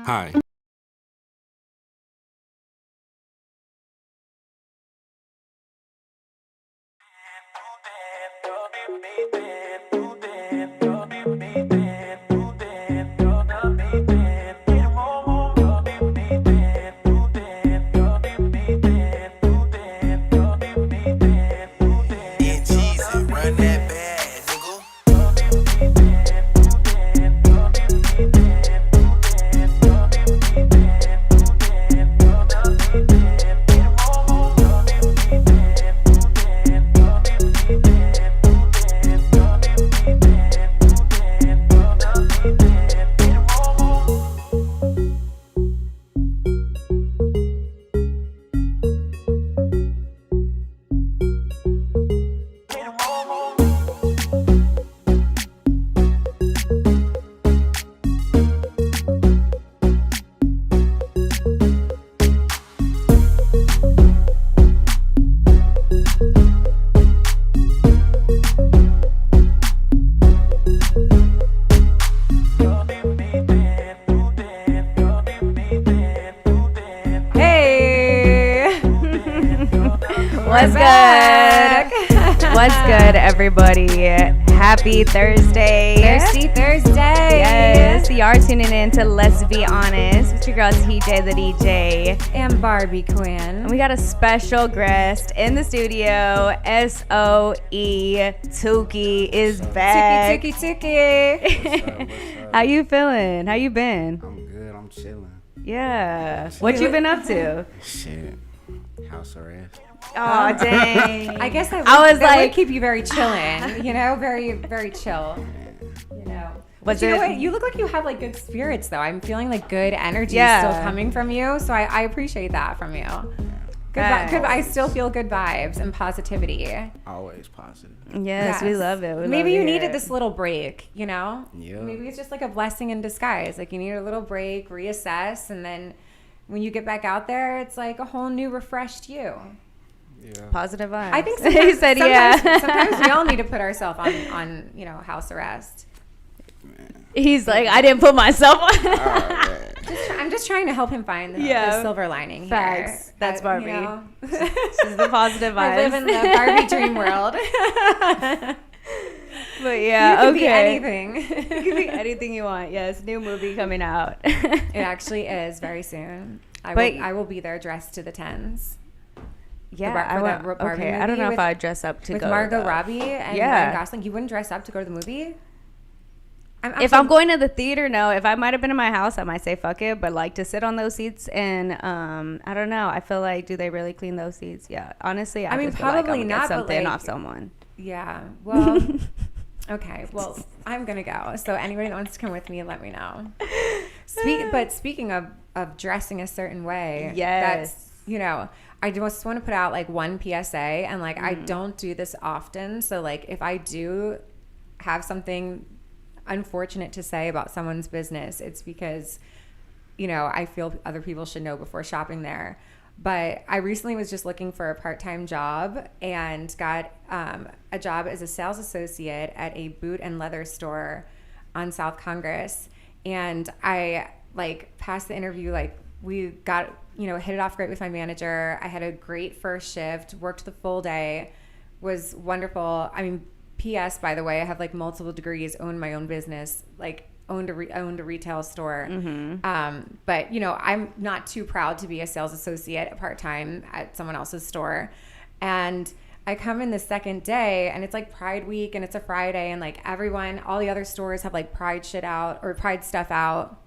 Hi. What's good, everybody? Happy Thursday. Thirsty Thursday. Yes, you are tuning in to Let's Be Honest with your girl TJ the DJ. And Barbie Quinn. And we got a special guest in the studio. SOE Tookie is back. Tookie. How you feeling? How you been? I'm good. I'm chilling. Yeah. What you been up to? Shit. House arrest. Oh, dang. I guess that I was that like, would keep you very chilling, very, very chill. You know. Was You know it? what? You look like you have like good spirits though. I'm feeling like good energy Yeah. still coming from you. So I appreciate that from you. Good. I still feel good vibes and positivity. Always positive. Yes, we love it. We Maybe love you it. needed this little break, you know? Yeah. Maybe it's just like a blessing in disguise. Like you need a little break, reassess, and then when you get back out there, it's like a whole new refreshed you. Yeah. Positive vibes. I think he said, sometimes we all need to put ourselves on house arrest. He's like, I didn't put myself on. I'm just trying to help him find the silver lining Facts. here. That's Barbie. This is the positive vibes. I live in the Barbie dream world. But yeah, you can be anything. You can be anything you want. Yes, new movie coming out. It actually is very soon. I will be there dressed to the tens. Yeah, I don't know if I'd dress up to with go. With Margot Robbie and Ryan Gosling. You wouldn't dress up to go to the movie? If I'm going to the theater, no. If I might have been in my house, I might say fuck it. But like to sit on those seats and I don't know. I feel like, do they really clean those seats? Yeah, honestly, I mean, probably like not. Get something off someone. Yeah. Well. Okay. Well, I'm gonna go. So anybody that wants to come with me, let me know. Speaking of dressing a certain way, yes, that's I just want to put out like one PSA, and like I don't do this often. So like if I do have something unfortunate to say about someone's business, it's because I feel other people should know before shopping there. But I recently was just looking for a part-time job and got a job as a sales associate at a boot and leather store on South Congress. And I passed the interview, we got, hit it off great with my manager. I had a great first shift, worked the full day, was wonderful. I mean, P.S. by the way, I have multiple degrees, owned my own business, owned a retail store. But I'm not too proud to be a sales associate part-time at someone else's store. And I come in the second day and it's Pride week and it's a Friday and all the other stores have Pride shit out or Pride stuff out.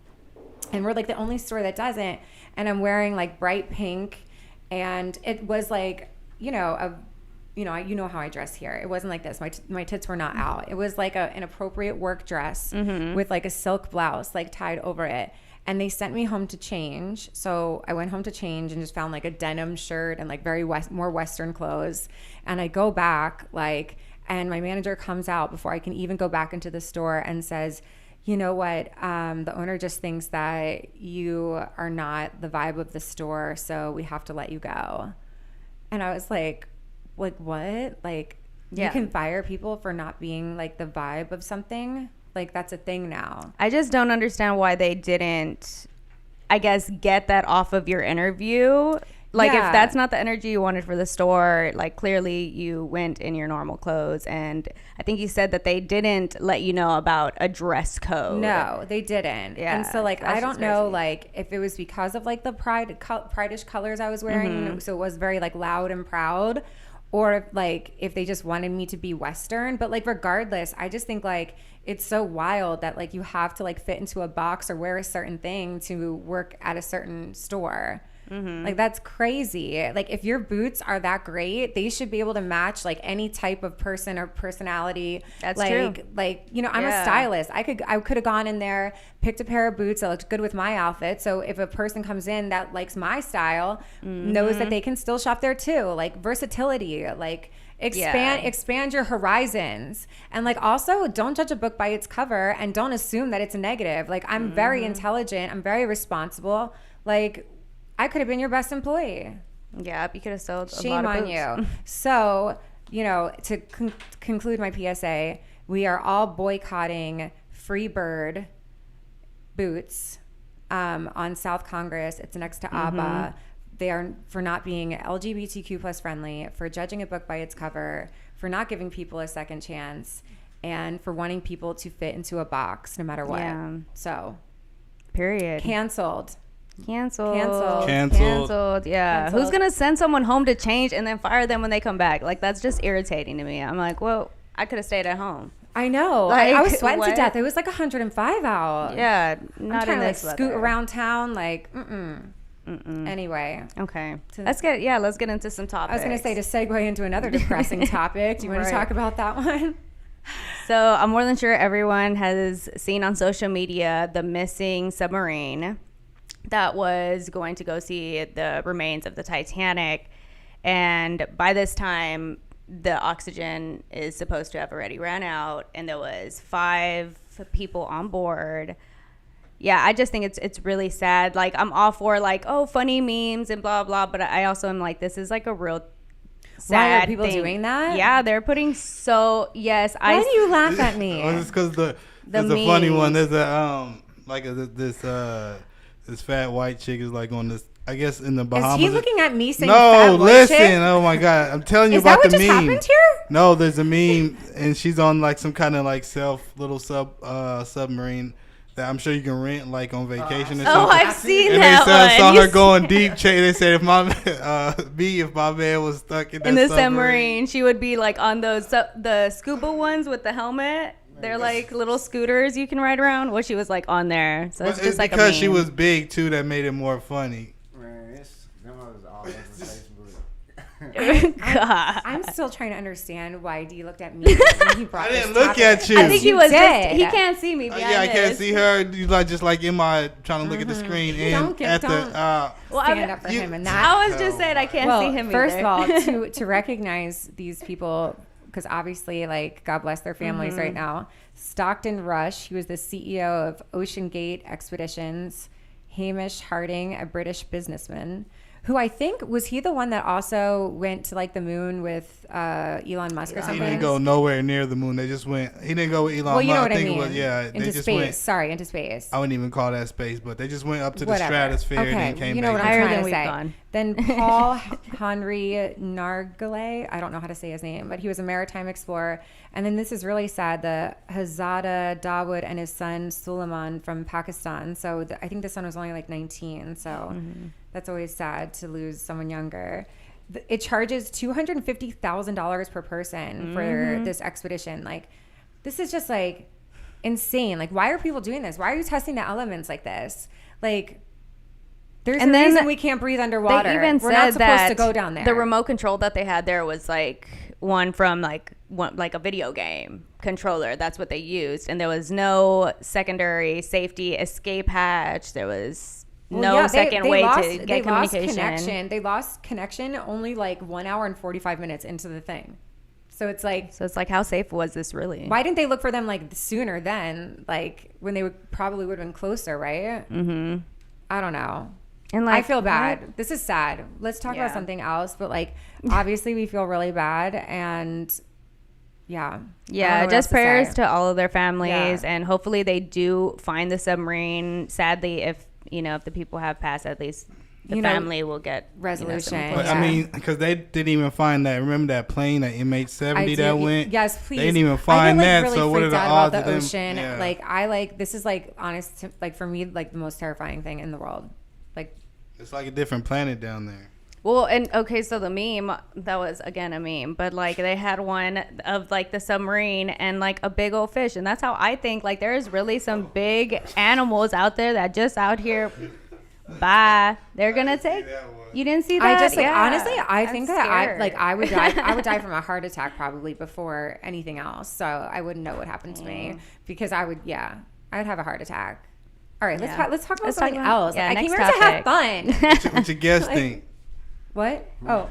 And we're the only store that doesn't. And I'm wearing bright pink, and it was you know how I dress here. It wasn't like this. My tits were not out. It was an appropriate work dress with a silk blouse tied over it. And they sent me home to change. So I went home to change and just found a denim shirt and very more Western clothes. And I go back and my manager comes out before I can even go back into the store and says, you know what, the owner just thinks that you are not the vibe of the store, so we have to let you go. And I was like what? You can fire people for not being the vibe of something? That's a thing now. I just don't understand why they didn't I guess, get that off of your interview. Like, if that's not the energy you wanted for the store, like, clearly you went in your normal clothes. And I think you said that they didn't let you know about a dress code. No, they didn't. Yeah, and so, like, I don't know, like, if it was because of, like, the pride-ish colors I was wearing, so it was very, like, loud and proud, or, like, if they just wanted me to be Western. But, like, regardless, I just think, like, it's so wild that, like, you have to, like, fit into a box or wear a certain thing to work at a certain store. Like, that's crazy. Like, if your boots are that great, they should be able to match, like, any type of person or personality. That's like, true. Like, you know, I'm a stylist. I could have gone in there, picked a pair of boots that looked good with my outfit. So if a person comes in that likes my style, knows that they can still shop there too. Like, versatility, like, expand your horizons. And, like, also don't judge a book by its cover and don't assume that it's a negative. Like, I'm very intelligent. I'm very responsible. Like, I could have been your best employee. Yeah, you could have sold a Shame lot of on boots. you. So, you know, to conclude my PSA, we are all boycotting Freebird boots on South Congress. It's next to ABBA. They are for not being LGBTQ plus friendly, for judging a book by its cover, for not giving people a second chance, and for wanting people to fit into a box no matter what. Yeah. So, period. Canceled. Yeah. Canceled. Who's gonna send someone home to change and then fire them when they come back? Like, that's just irritating to me. I'm like, well, I could have stayed at home. I know. Like, I was sweating to death. It was like 105 out. Yeah, I'm not trying in to, this like, weather. scoot around town. Like, Anyway. Okay. Let's get into some topics. I was gonna say, to segue into another depressing topic. Do you want to talk about that one? So I'm more than sure everyone has seen on social media the missing submarine that was going to go see the remains of the Titanic. And by this time, the oxygen is supposed to have already ran out, and there was 5 people on board. Yeah, I just think it's really sad. Like, I'm all for, like, oh, funny memes and blah, blah, but I also am like, this is like a real sad Why are people thing. doing that? Yeah, they're putting Why do you laugh at me? Oh, it's because there's a funny one. There's this fat white chick is like on this, I guess, in the Bahamas. Is he looking at me saying fat white listen. chick? Oh my God. I'm telling you Is about that the what just meme. happened here? No, there's a meme and she's on like some kind of like submarine that I'm sure you can rent like on vacation or something. Oh, I've seen and that they saw one. her going deep. They said if my man was stuck in the submarine, she would be like on those the scuba ones with the helmet. They're like little scooters you can ride around. Well, she was like on there, so it's just like because a meme. she was big too that made it more funny. Man, them was all over Facebook. God. I'm still trying to understand why D looked at me when he brought I this didn't look topic. at you. I think he was did. he can't see me behind Yeah, I can't this. see her. You like just like in my trying to look at the screen and Don't the. Well, stand up for him and that. I was just saying I can't see him first either. of all, to recognize these people, because obviously, like, God bless their families right now. Stockton Rush, he was the CEO of Ocean Gate Expeditions. Hamish Harding, a British businessman, who I think, was he the one that also went to, like, the moon with Elon Musk or something? He didn't go nowhere near the moon. They just went. He didn't go with Elon Musk. Well, you know what I think mean. it was, yeah, Into they just space. went. Sorry, into space. I wouldn't even call that space, but they just went up to the Whatever. stratosphere and then came you know back. what I'm Higher trying than to we've say. gone. Then Paul Henry Nargile, I don't know how to say his name, but he was a maritime explorer. And then this is really sad, the Hazada Dawood and his son Suleiman from Pakistan. So I think this son was only like 19. So that's always sad to lose someone younger. It charges $250,000 per person for this expedition. Like, this is just like insane. Like, why are people doing this? Why are you testing the elements like this? Like, there's a reason we can't breathe underwater. They even We're said not supposed that to go down there. the remote control that they had there was like one from like a video game controller. That's what they used, and there was no secondary safety escape hatch. There was second way to get communication. They lost connection only like 1 hour and 45 minutes into the thing. So it's like how safe was this really? Why didn't they look for them like sooner then? Like when they probably would have been closer, right? Mm-hmm. I don't know. And like, I feel bad. This is sad. Let's talk about something else. But like, obviously we feel really bad, and just prayers to all of their families, and hopefully they do find the submarine. Sadly, if if the people have passed, at least the family will get resolution. But I mean, because they didn't even find that. Remember that plane, that MH70 that went? Yes, please. They didn't even find that. Really, so what are the odds about of the them? ocean? Yeah. This is honest, for me, the most terrifying thing in the world. It's like a different planet down there. Well, and okay, so the meme, that was again a meme, but they had one of the submarine and a big old fish, and that's how I think there's really some big animals out there that just out here. Bye. They're gonna take. You didn't see that? I just honestly, I think that I would die. I would die from a heart attack probably before anything else. So I wouldn't know what happened to me because I would have a heart attack. All right, let's talk about something else. Yeah, I came next here to have fun. What your guest think? What? Oh,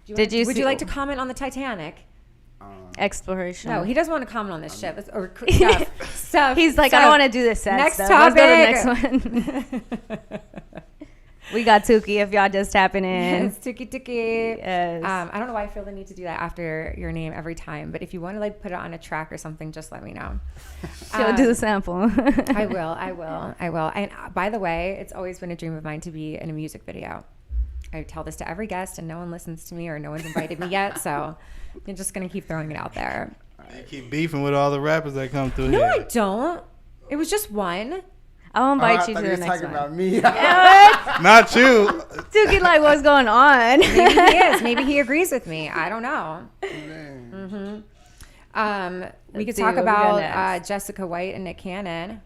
would you like to comment on the Titanic? Exploration. No, he doesn't want to comment on this shit. Stuff. He's like, I don't want to do this. Next topic. Let's go to the next one. We got Tookie if y'all just tapping in. Yes, Tookie. Yes. I don't know why I feel the need to do that after your name every time, but if you want to put it on a track or something, just let me know. She'll do the sample. I will. And by the way, it's always been a dream of mine to be in a music video. I tell this to every guest, and no one listens to me or no one's invited me yet, so I'm just going to keep throwing it out there. You keep beefing with all the rappers that come through here. No, I don't. It was just one. I'll invite you to the next one. About me. Not you. Tookie, what's going on? Maybe he is. Maybe he agrees with me. I don't know. We could talk about Jessica White and Nick Cannon.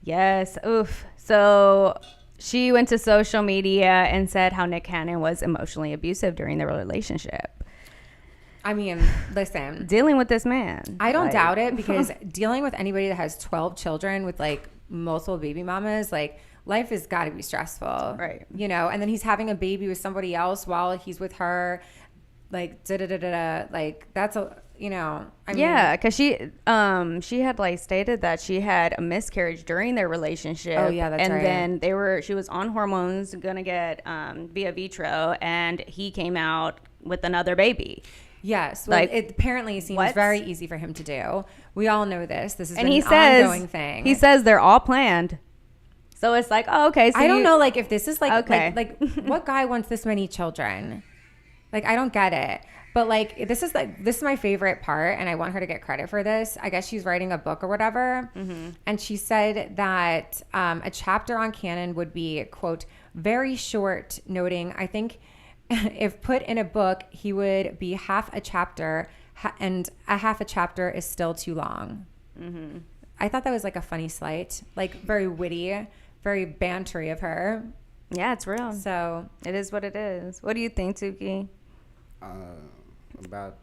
Yes. Oof. So she went to social media and said how Nick Cannon was emotionally abusive during their relationship. I mean, listen. Dealing with this man. I don't doubt it because dealing with anybody that has 12 children with multiple baby mamas, life has got to be stressful. Right. And then he's having a baby with somebody else while he's with her. That's a, I mean. Yeah, because she had stated that she had a miscarriage during their relationship. Oh yeah, that's right. And then she was on hormones, gonna get via vitro, and he came out with another baby. Yes, well, it apparently seems very easy for him to do. We all know this. This is an ongoing thing. He says they're all planned. So it's oh, okay. So I don't know, if this is okay. What guy wants this many children? I don't get it. But this is my favorite part, and I want her to get credit for this. I guess she's writing a book or whatever, and she said that a chapter on Cannon would be, quote, very short, noting, I think if put in a book, he would be half a chapter, and a half a chapter is still too long. I thought that was a funny slight, very witty, very bantery of her. Yeah, it's real. So it is what it is. What do you think, Tookie? About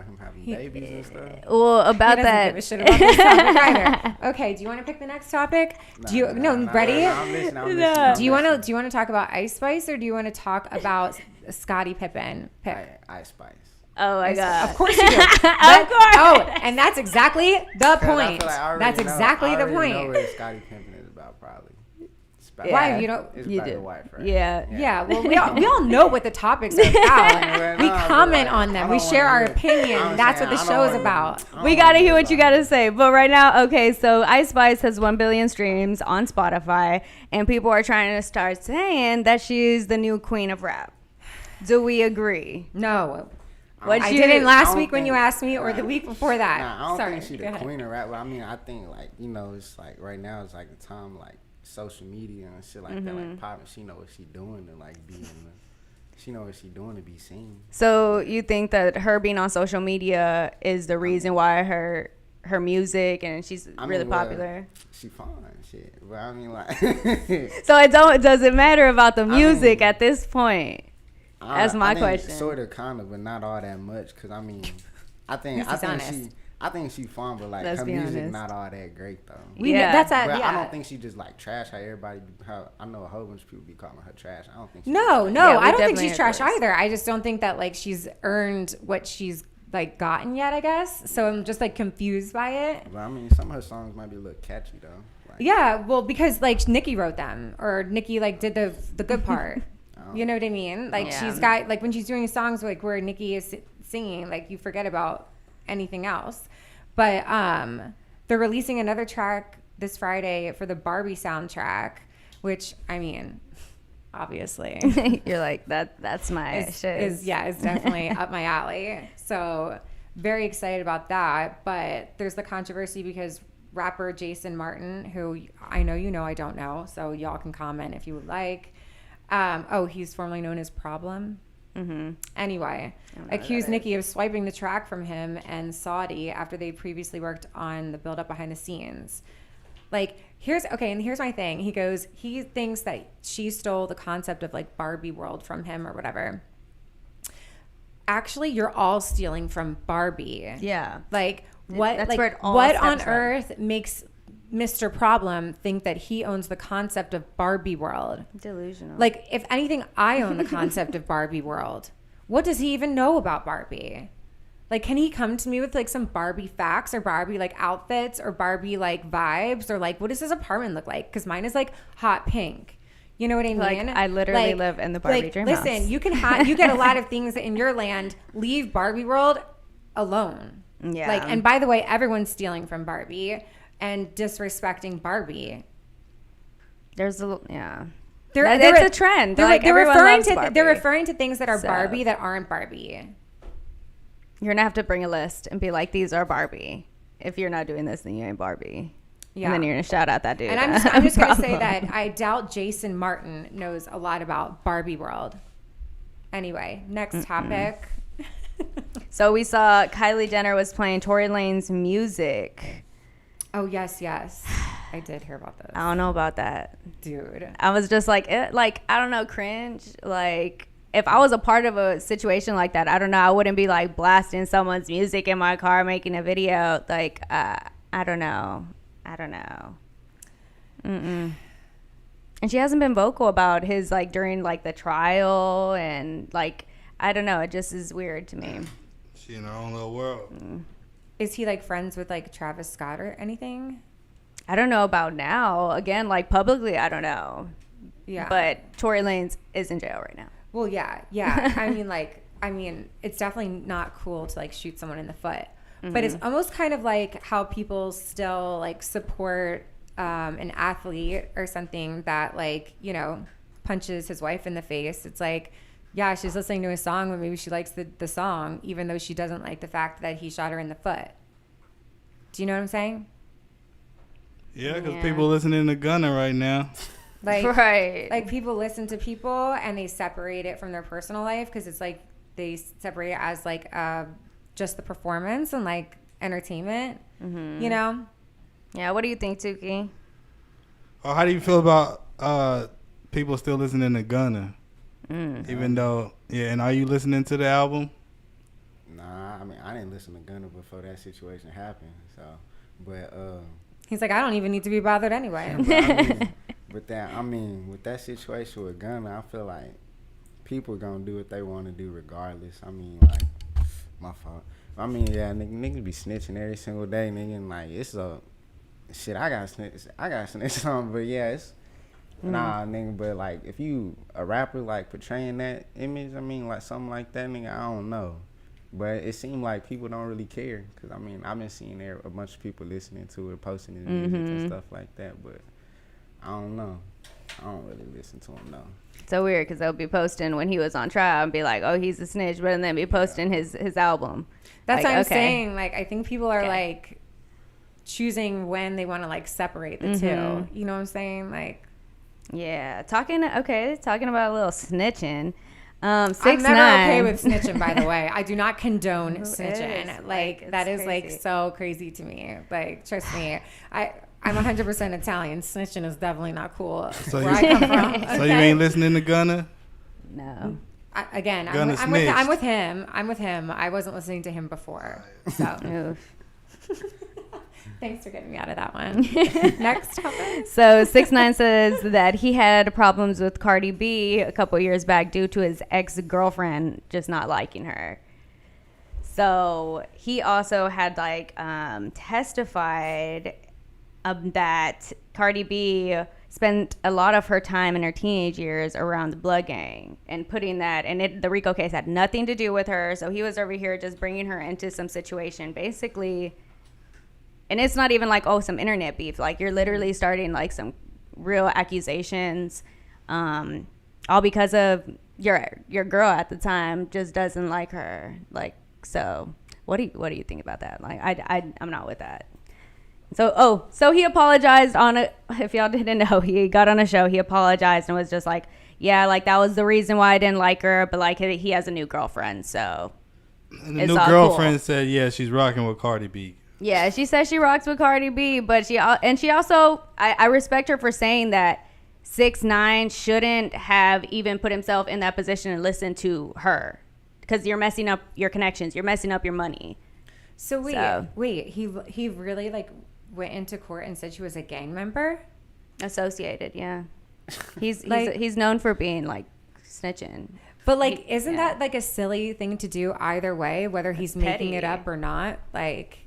him having babies and stuff. Well, about he doesn't that. give a shit about this topic either. Okay, do you want to pick the next topic? Ready? I'm listening. Do you want to talk about Ice Spice or do you want to talk about Scottie Pippen? Ice Spice. Oh my God. Of course you do. Of course. Oh, and that's exactly the point. That's exactly the point. I know what Scottie Pippen is about, probably. Why you don't? It's you about do. the wife, right? Yeah. Well, we all know what the topics are about. We comment on them. We share our opinion. That's what the show is about. We gotta hear what you gotta say. But right now, okay, so Ice Spice has 1 billion streams on Spotify, and people are trying to start saying that she's the new queen of rap. Do we agree? No. I didn't last week when you asked me, or the week before that. Nah, I don't think she's the queen of rap. But I mean, I think it's right now it's the time social media and shit that popping. She know what she doing to she know what she doing to be seen. So you think that her being on social media is the reason why her music and she's really popular? She fine, shit. But I mean So it doesn't matter about the music at this point. That's my question. Sort of, kind of, but not all that much. Cause I mean, I think she's fun, but her music not all that great though. I don't think she just trash how everybody. How I know a whole bunch of people be calling her trash. I don't think. I don't think she's trash either. I just don't think that she's earned what she's gotten yet. I guess so. I'm just confused by it. But I mean, some of her songs might be a little catchy though. Yeah, well, because Nicki wrote them, or Nicki did the good part. You know what I mean? She's got when she's doing songs where Nicki is singing, you forget about anything else. But they're releasing another track this Friday for the Barbie soundtrack. which, I mean, obviously. You're like, that's my shit. It's definitely up my alley. So very excited about that. But there's the controversy because rapper Jason Martin, who I know you know, I don't know, so y'all can comment if you would like. He's formerly known as Problem. Mm-hmm. Anyway, accused Nicki of swiping the track from him and Scottie after they previously worked on the build-up behind the scenes. Like, here's my thing. He thinks that she stole the concept of like Barbie world from him or whatever. Actually, you're all stealing from Barbie. Yeah. Like, what on earth makes Mr. Problem think that he owns the concept of Barbie world? Delusional. Like, if anything, I own the concept of Barbie world. What does he even know about Barbie? Like, can he come to me with like some Barbie facts or Barbie like outfits or Barbie like vibes or like what does his apartment look like? Because mine is like hot pink. You know what I mean? Like, I literally live in the Barbie dream house. Listen, you get a lot of things in your land. Leave Barbie world alone. Yeah. Like, and by the way, everyone's stealing from Barbie and disrespecting Barbie. There's a They're a trend. They're referring to things that are Barbie that aren't Barbie. You're gonna have to bring a list and be like, these are Barbie. If you're not doing this, then you ain't Barbie. Yeah. And then you're gonna shout out that dude. And I'm just gonna say that I doubt Jason Martin knows a lot about Barbie world. Anyway, next topic. So we saw Kylie Jenner was playing Tory Lanez music. Oh, yes. I did hear about this. I don't know about that. Dude. I was just like, I don't know, cringe. Like, if I was a part of a situation like that, I don't know, I wouldn't be like blasting someone's music in my car, making a video. Like, I don't know. Mm-mm. And she hasn't been vocal about his, like, during, like, the trial and, like, I don't know. It just is weird to me. She in her own little world. Is he like friends with like Travis Scott or anything? I don't know about now. Again, like publicly, I don't know. Yeah. But Tory Lanez is in jail right now. Well, yeah. I mean, it's definitely not cool to like shoot someone in the foot. Mm-hmm. But it's almost kind of like how people still like support an athlete or something that like, you know, punches his wife in the face. It's like, yeah, she's listening to a song, but maybe she likes the song, even though she doesn't like the fact that he shot her in the foot. Do you know what I'm saying? Yeah, because people listening to Gunna right now. Like, right. Like, people listen to people and they separate it from their personal life because it's like they separate it as like just the performance and like entertainment, you know? Yeah, what do you think, Tookie? How do you feel about people still listening to Gunna? Even though, and are you listening to the album? Nah, I mean, I didn't listen to Gunna before that situation happened, so, but, he's like, I don't even need to be bothered anyway. With that situation with Gunna, I feel like people gonna do what they want to do regardless. I mean, like, my fault. I mean, yeah, niggas be snitching every single day, nigga, and like, it's a, shit, I got snitch on, but yeah, it's, nah, nigga, but like if you a rapper like portraying that image, I mean like something like that, nigga, I don't know, but it seemed like people don't really care because I mean I've been seeing there a bunch of people listening to it, posting his music and stuff like that, but I don't know, I don't really listen to him though. So weird because they'll be posting when he was on trial and be like, oh, he's a snitch, but then be posting his album. That's like, what I'm saying. Like I think people are like choosing when they want to like separate the two. You know what I'm saying? Like. Yeah, talking about a little snitching. 6ix9ine. I'm never okay with snitching, by the way. I do not condone snitching. Like that is crazy. Like so crazy to me. Like trust me, I'm 100% Italian. Snitching is definitely not cool. So where I come from. Okay? So you ain't listening to Gunna? No. I'm with him. I wasn't listening to him before. So. Thanks for getting me out of that one. Next topic. So 6ix9ine says that he had problems with Cardi B a couple years back due to his ex-girlfriend just not liking her. So he also had like testified that Cardi B spent a lot of her time in her teenage years around the Blood Gang and putting that, and the RICO case had nothing to do with her. So he was over here just bringing her into some situation, basically. And it's not even like, oh, some internet beef. Like, you're literally starting, like, some real accusations, all because of your girl at the time just doesn't like her. Like, so what do you think about that? Like, I'm not with that. So he apologized if y'all didn't know, he got on a show, he apologized and was just like, yeah, like that was the reason why I didn't like her, but like he has a new girlfriend, so. And the new girlfriend said, yeah, she's rocking with Cardi B. Yeah, she says she rocks with Cardi B, but she also, I respect her for saying that 6ix9ine shouldn't have even put himself in that position and listened to her, because you're messing up your connections, you're messing up your money. So wait, he really like went into court and said she was a gang member? Associated, yeah. He's known for being like snitching. But like, isn't that like a silly thing to do either way, whether he's making it up or not? Like,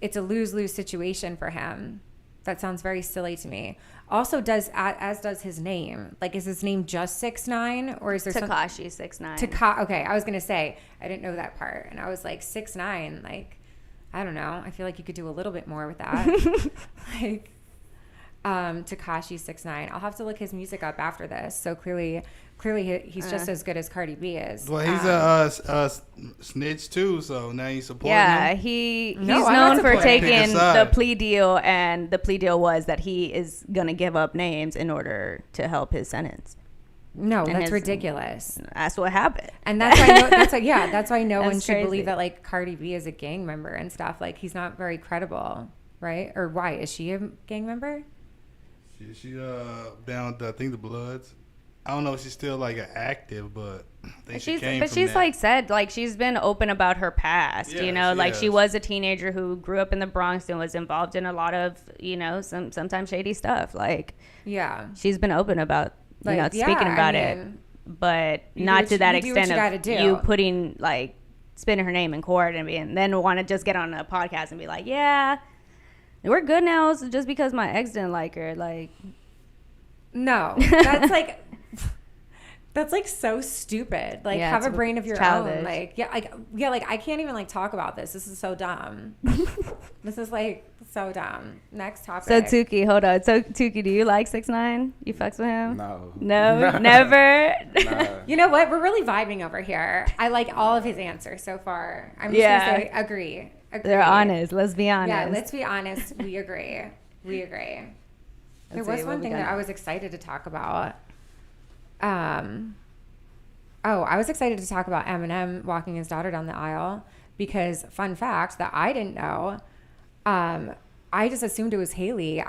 it's a lose-lose situation for him. That sounds very silly to me. Also, as does his name. Like, is his name just 6ix9ine, or is there Tekashi 6ix9ine? Okay, I was gonna say I didn't know that part, and I was like 6ix9ine. Like, I don't know. I feel like you could do a little bit more with that. Like, Tekashi 6ix9ine. I'll have to look his music up after this. So clearly he's just as good as Cardi B is. Well, he's a snitch too, so now he's supporting him. He's known for taking the plea deal, and the plea deal was that he is gonna give up names in order to help his sentence. No, that's ridiculous. That's what happened, and that's why no one should crazy. believe that like Cardi B is a gang member and stuff. Like, he's not very credible, right? Or why is she a gang member? She down I think the Bloods. I don't know if she's still like active, but I think she came from she's that. like said, like, she's been open about her past. Yes, you know, like yes. she was a teenager who grew up in the Bronx and was involved in a lot of, you know, sometimes shady stuff. Like, yeah, she's been open about speaking about it, but not to that extent of you putting like spinning her name in court and then want to just get on a podcast and be like, yeah, we're good now just because my ex didn't like her. Like, no, that's like that's like so stupid. Like, have a brain of your own. Like, like I can't even like talk about this. This is so dumb. This is like so dumb. Next topic. So Tookie, hold on. So Tookie, do you like 6ix9ine? You fucks with him? No, never. No. You know what? We're really vibing over here. I like all of his answers so far. I'm just gonna say agree. They're honest. Let's be honest. Yeah, let's be honest. We agree. There was one thing that I was excited to talk about. I was excited to talk about Eminem walking his daughter down the aisle because, fun fact that I didn't know, I just assumed it was Haley.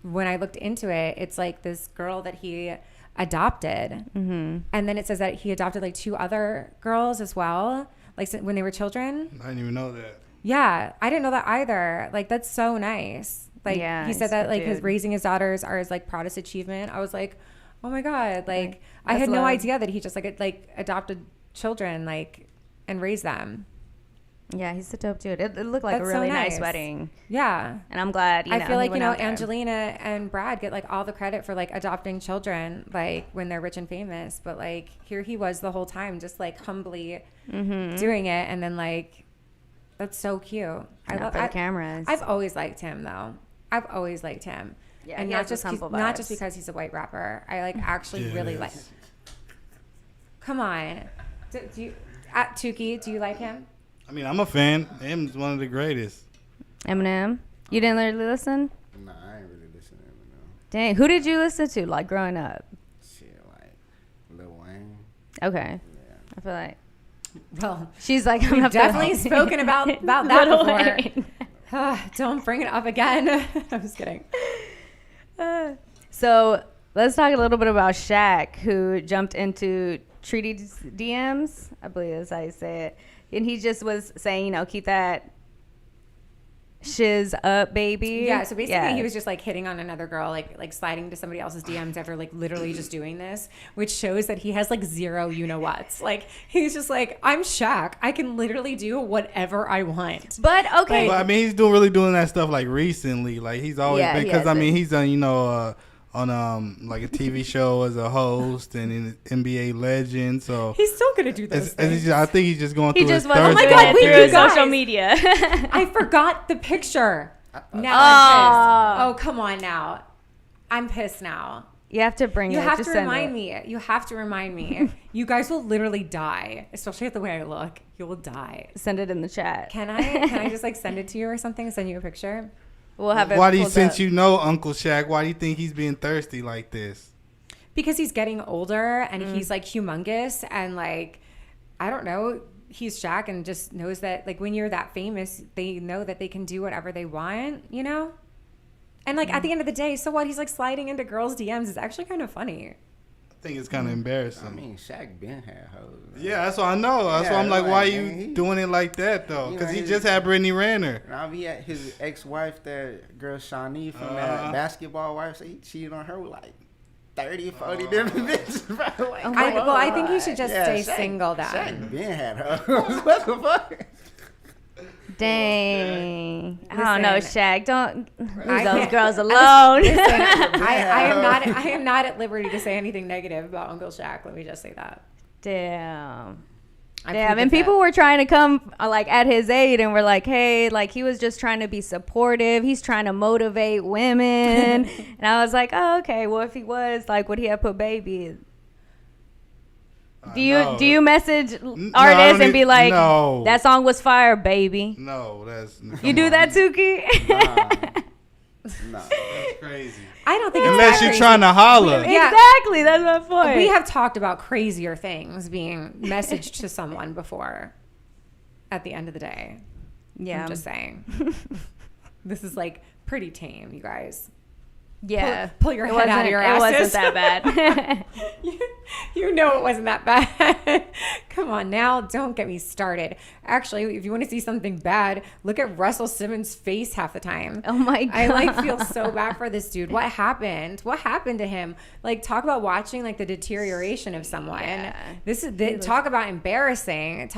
When I looked into it, it's like this girl that he adopted. Mm-hmm. And then it says that he adopted like 2 other girls as well, like when they were children. I didn't even know that. Yeah, I didn't know that either. Like, that's so nice. Like, he said that like his raising his daughters are his like proudest achievement. I was like, oh my God. Like, I had no idea that he just like adopted children like and raised them. Yeah, he's a dope dude. It looked like a really nice wedding. Yeah. And I'm glad, I feel like, Angelina and Brad get like all the credit for like adopting children, like when they're rich and famous. But like, here he was the whole time, just like humbly doing it. And then like, that's so cute. I love the cameras. I've always liked him though. I've always liked him. Yeah, and not just because he's a white rapper. I like actually really like him. Come on. Do you, Tookie, do you like him? I mean, I'm a fan. Eminem's one of the greatest. Eminem? You didn't really listen? Nah, I ain't really listen to Eminem. Dang, who did you listen to like growing up? Shit, like Lil Wayne. Okay. Yeah. I feel like. Well, she's like, we've definitely spoken about that before. Don't bring it up again. I'm just kidding. So let's talk a little bit about Shaq, who jumped into Treaty's DMs. I believe that's how you say it. And he just was saying, keep that shiz up, baby. Yeah, so basically he was just like hitting on another girl, like sliding to somebody else's DMs after like literally just doing this, which shows that he has like zero you-know-whats. Like, he's just like, I'm Shaq. I can literally do whatever I want. But, okay. Well, I mean, he's really doing that stuff like recently. Like, he's always been, because I mean, he's done, on like a TV show as a host and an NBA legend. So he's still gonna do those things. I think he's just going through his oh my God, through social media. I forgot the picture. Now oh, come on now. I'm pissed now. You have to bring it. You have to remind me. You have to remind me. You guys will literally die, especially at the way I look. You will die. Send it in the chat. Can I just like send it to you or something? Send you a picture? We'll have it. Why do you, since you know Uncle Shaq, why do you think he's being thirsty like this? Because he's getting older and he's like humongous and like, I don't know, he's Shaq and just knows that like when you're that famous, they know that they can do whatever they want, you know? And like at the end of the day, so what? He's like sliding into girls' DMs. It's actually kind of funny. I think it's kind of embarrassing. I mean, Shaq been had hoes. Yeah, that's what I know. That's why I'm like, why are you doing it like that though? Because he just had Brittany Renner. And I'll be at his ex-wife, that girl Shawnee from that basketball wife. So he cheated on her with like 30, 40 different bitches. Bro. Like, I think he should just stay single then. Shaq been had hoes. What the fuck? Dang. I don't know, Shaq. Don't leave those girls alone. I am not at liberty to say anything negative about Uncle Shaq. Let me just say that. Damn. And people were trying to come like at his aid and were like, hey, like he was just trying to be supportive. He's trying to motivate women. And I was like, oh, okay. Well, if he was, like, would he have put baby? Do you message artists and be like, no, that song was fire, baby? No, you do that, Tookie? Nah, that's crazy. I don't think unless you're trying to holler. Exactly, that's my point. We have talked about crazier things being messaged to someone before. At the end of the day, yeah, I'm just saying. This is like pretty tame, you guys. Yeah, pull your head out of your asses. It wasn't that bad. you know it wasn't that bad. Come on now, don't get me started. Actually, if you want to see something bad, look at Russell Simmons' face half the time. Oh my God. I like feel so bad for this dude. What happened? What happened to him? Like, talk about watching like the deterioration of someone. Yeah. Talk about embarrassing.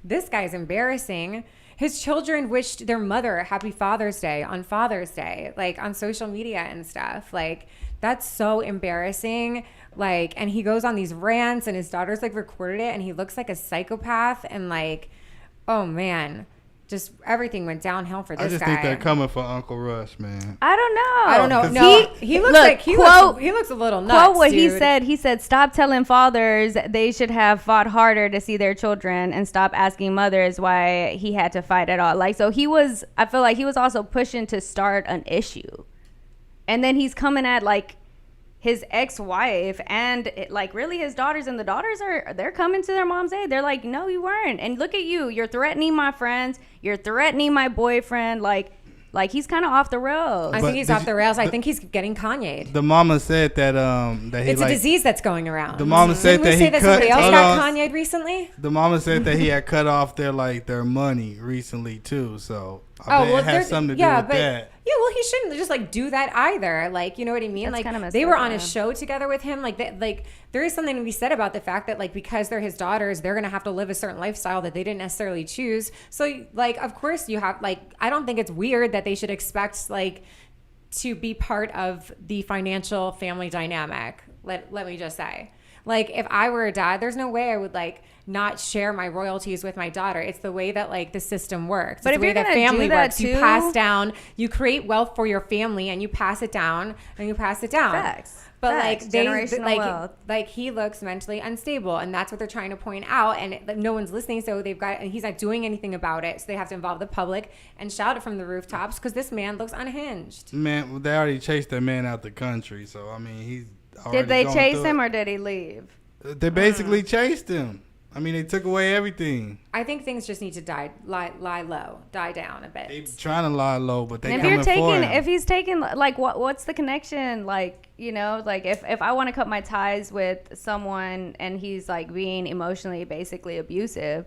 This guy's embarrassing. His children wished their mother happy Father's Day on Father's Day, like on social media and stuff. Like, that's so embarrassing. Like, and he goes on these rants and his daughter's like recorded it and he looks like a psychopath and like, oh man, just everything went downhill for this guy. I just think they're coming for Uncle Rush, man. I don't know. No, he looks he looks a little nuts. Quote what dude. he said. He said, "Stop telling fathers they should have fought harder to see their children, and stop asking mothers why he had to fight at all." Like, so I feel like he was also pushing to start an issue, and then he's coming at like his ex-wife and like really his daughters, and the daughters they're coming to their mom's aid. They're like, no, you weren't, and look at you're threatening my friends, you're threatening my boyfriend. Like he's kind of off the rails. I think he's off the rails. I think he's getting Kanye'd. The mama said that he it's a disease that's going around. The mama said that he cut. Somebody else got Kanye'd recently. The mama said that he had cut off their money recently too. So I bet it has something to do with that. Yeah, well, he shouldn't just like do that either. Like, you know what I mean? That's like kind of they were on a show together with him. Like, there is something to be said about the fact that like because they're his daughters, they're gonna have to live a certain lifestyle that they didn't necessarily choose. So like, of course, you have like I don't think it's weird that they should expect like to be part of the financial family dynamic. Let me just say. Like, if I were a dad, there's no way I would like not share my royalties with my daughter. It's the way that like the system works. But it's the way that family works. You pass down, you create wealth for your family, and you pass it down, and you pass it down. Facts. But Facts. like he looks mentally unstable, and that's what they're trying to point out. And no one's listening, so and he's not doing anything about it. So they have to involve the public and shout it from the rooftops because this man looks unhinged. Man, they already chased that man out the country. So I mean, he's. Did they chase him or did he leave? They basically chased him. I mean, they took away everything. I think things just need to lie low, die down a bit. They're trying to lie low, but they coming for him. If he's taking, like, what's the connection? Like, you know, like if I want to cut my ties with someone and he's like being emotionally, basically abusive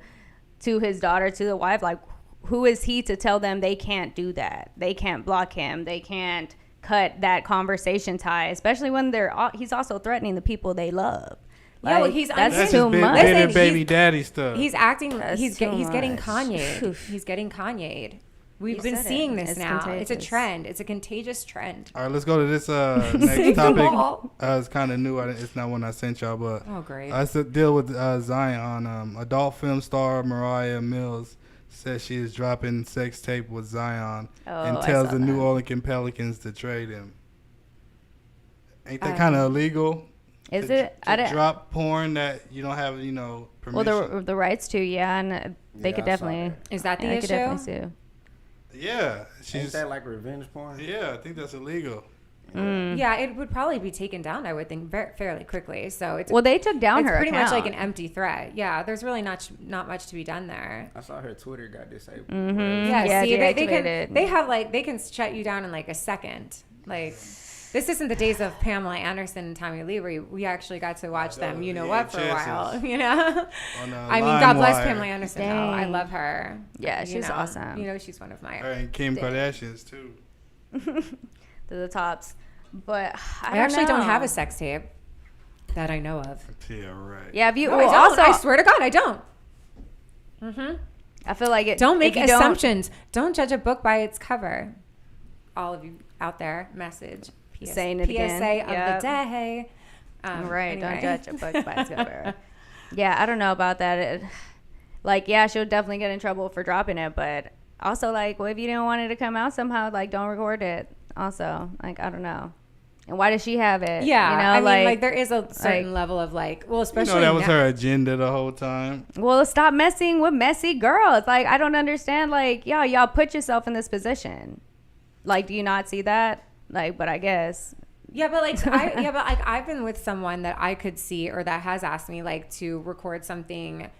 to his daughter, to the wife, like, who is he to tell them they can't do that? They can't block him. They can't cut that conversation tie, especially when he's also threatening the people they love. Like, yeah, well, that's too much. Listen, baby daddy stuff. He's acting. He's getting Kanye'd. He's getting Kanye'd. We've been seeing this now. Contagious. It's a trend. It's a contagious trend. All right, let's go to this next topic. It's kind of new. It's not one I sent y'all, but great. I deal with Zion. Adult film star Mariah Mills says she is dropping sex tape with Zion and tells the New Orleans Pelicans to trade him. Ain't that kind of illegal? Is it? To drop porn that you don't have, permission? Well, the rights to, and they could definitely. Is that the issue? They could definitely sue. Yeah. Ain't that like revenge porn? Yeah, I think that's illegal. Yeah, it would probably be taken down, I would think, fairly quickly. So they took down her account. It's pretty much like an empty threat. Yeah, there's really not much to be done there. I saw her Twitter got disabled. Mm-hmm. Yeah, see, they can shut you down in like a second. Like, this isn't the days of Pamela Anderson and Tommy Lee where we actually got to watch them, for a while, I mean, God bless Pamela Anderson. Though. I love her. Yeah, she's awesome. She's one of my. Her and Kim Kardashian's too. To the tops. But I actually don't have a sex tape that I know of. Yeah, right. Yeah, if you no, I don't. I swear to God, I don't. I feel like it. Don't make assumptions. Don't judge a book by its cover. All of you out there, message. Saying it again. PSA of the day. Right. Anyway. Don't judge a book by its cover. Yeah, I don't know about that. She'll definitely get in trouble for dropping it, but also, if you didn't want it to come out somehow, don't record it. Also, I don't know. And why does she have it? Yeah, I mean, there is a certain level of especially that was her agenda the whole time. Well, stop messing with messy girls. I don't understand. Y'all put yourself in this position. Do you not see that? But I guess. Yeah, but I've been with someone that I could see or that has asked me to record something,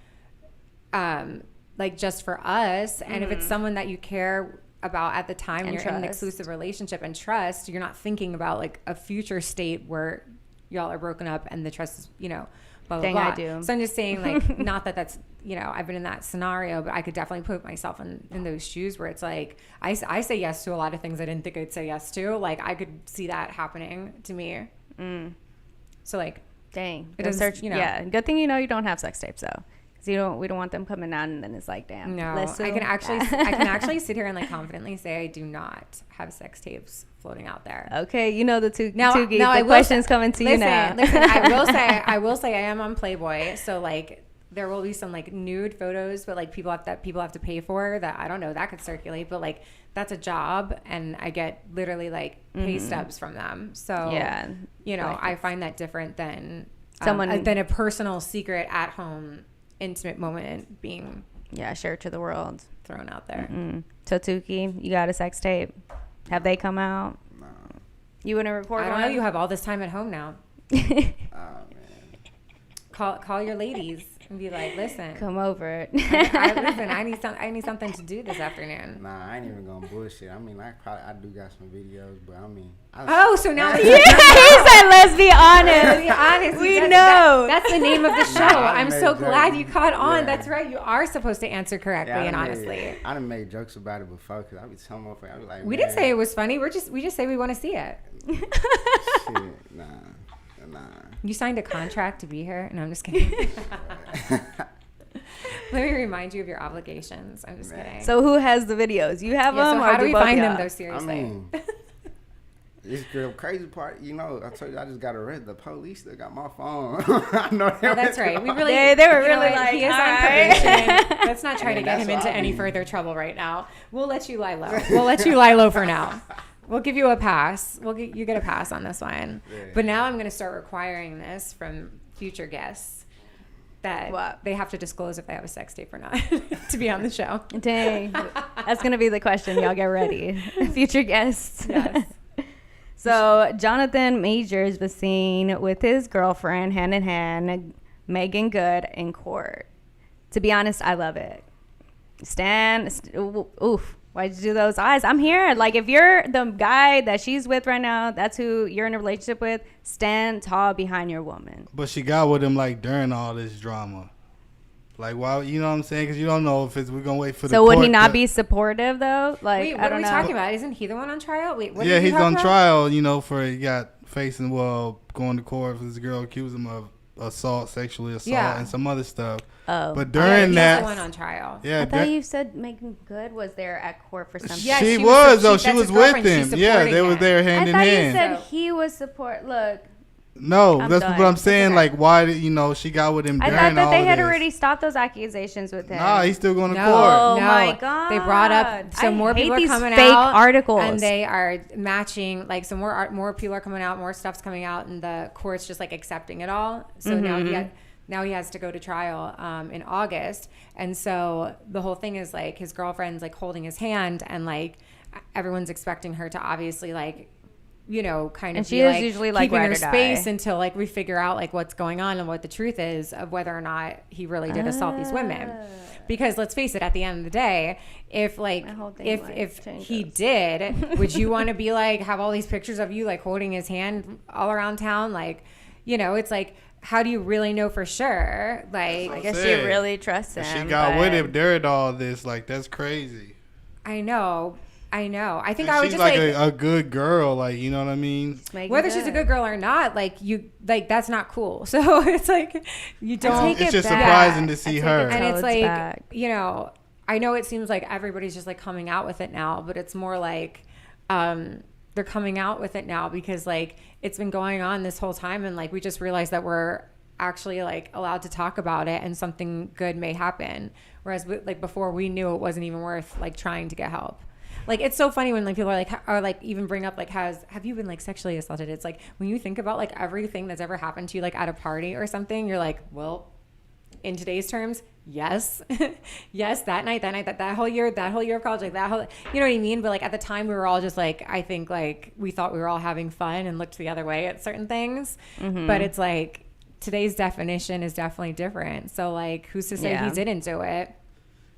just for us, and if it's someone that you care about at the time and you're in an exclusive relationship and trust, you're not thinking about a future state where y'all are broken up and the trust is blah blah blah. I do. So I'm just saying not that's I've been in that scenario, but I could definitely put myself in those shoes where it's I say yes to a lot of things I didn't think I'd say yes to. I could see that happening to me. So dang, it doesn't. Yeah, good thing you don't have sex tapes though. We don't want them coming out and then it's damn. No, I can actually sit here and confidently say I do not have sex tapes floating out there. Okay, the Tookie. The question's coming to you now. Listen, I will say I am on Playboy, so there will be some nude photos, but people have to pay for that. I don't know, that could circulate, but that's a job, and I get literally pay stubs from them. So yeah, I find that different than than a personal secret at home intimate moment being shared to the world, thrown out there. So Tookie, you got a sex tape? Have they come out? No. You wouldn't record? I don't know. You have all this time at home now. Oh man. Call your ladies and be listen, come over. I need something to do this afternoon. Nah, I ain't even gonna bullshit. I mean, I do got some videos, but I mean. So now he said, let's be honest. We know. That's the name of the show. I'm so glad you caught on. Yeah. That's right. You are supposed to answer correctly and honestly. I done made jokes about it before because I be telling my friends, I be like, we didn't say it was funny. We just say we want to see it. Shit, nah. You signed a contract to be here? No, I'm just kidding. Let me remind you of your obligations. I'm just kidding. So who has the videos? You have them? So how do we find them, though, seriously? I mean, this girl crazy part, I told you I just got arrested. The police still got my phone. I know that's right. We really, they were really he is on probation. Let's not try to get him into any further trouble right now. We'll let you lie low. We'll let you lie low for now. We'll give you a pass. You get a pass on this one. Yeah. But now I'm going to start requiring this from future guests that they have to disclose if they have a sex tape or not to be on the show. Dang. That's going to be the question. Y'all get ready. Future guests. Yes. So Jonathan Majors was seen with his girlfriend hand in hand, Megan Good, in court. To be honest, I love it. Oof. Why'd you do those eyes? I'm here. If you're the guy that she's with right now, that's who you're in a relationship with, stand tall behind your woman. But she got with him during all this drama. Why? You know what I'm saying? Because you don't know if we're going to wait for the So court would he not be supportive, though? Wait, what are we talking about? Isn't he the one on trial? Wait, what? Yeah, he's on trial, he got facing, going to court for this girl accused him of assault, sexually assault, and some other stuff. Oh. But during that, the one on trial. Yeah, I thought you said Megan Good was there at court for something. Yeah, she was with him. Yeah, they were there hand in hand. I thought you said he was support. Look, No, that's what I'm saying. Like, why did she got with him? I thought that they had already stopped those accusations with him. Nah, he's still going to court. Oh my god! They brought up more people are coming fake out, articles, and they are matching. Like, some more people are coming out, more stuff's coming out, and the court's just like accepting it all. So now he has to go to trial in August, and so the whole thing is like his girlfriend's like holding his hand, and like everyone's expecting her to obviously like. Kind of, and she is like usually like keeping her space until like we figure out like what's going on and what the truth is of whether or not he really did assault these women. Because let's face it, at the end of the day, if he did, would you want to be like have all these pictures of you like holding his hand all around town? Like, it's like, how do you really know for sure? Like, I guess you really trust him. She got with him during all this. Like, that's crazy. I know. I think I would just like a good girl, like, you know what I mean? Whether she's a good girl or not, like that's not cool. So it's like you don't. It's just surprising to see her, and it's like I know it seems like everybody's just like coming out with it now, but it's more like they're coming out with it now because like it's been going on this whole time, and like we just realized that we're actually like allowed to talk about it, and something good may happen. Whereas like before, we knew it wasn't even worth like trying to get help. Like, it's so funny when like people are like even bring up like have you been like sexually assaulted? It's like when you think about like everything that's ever happened to you like at a party or something, you're like, well, in today's terms, yes, yes, that whole year of college, like that whole, you know what I mean? But like at the time, we were all just like, I think like we thought we were all having fun and looked the other way at certain things, but it's like today's definition is definitely different. So like, who's to say he didn't do it?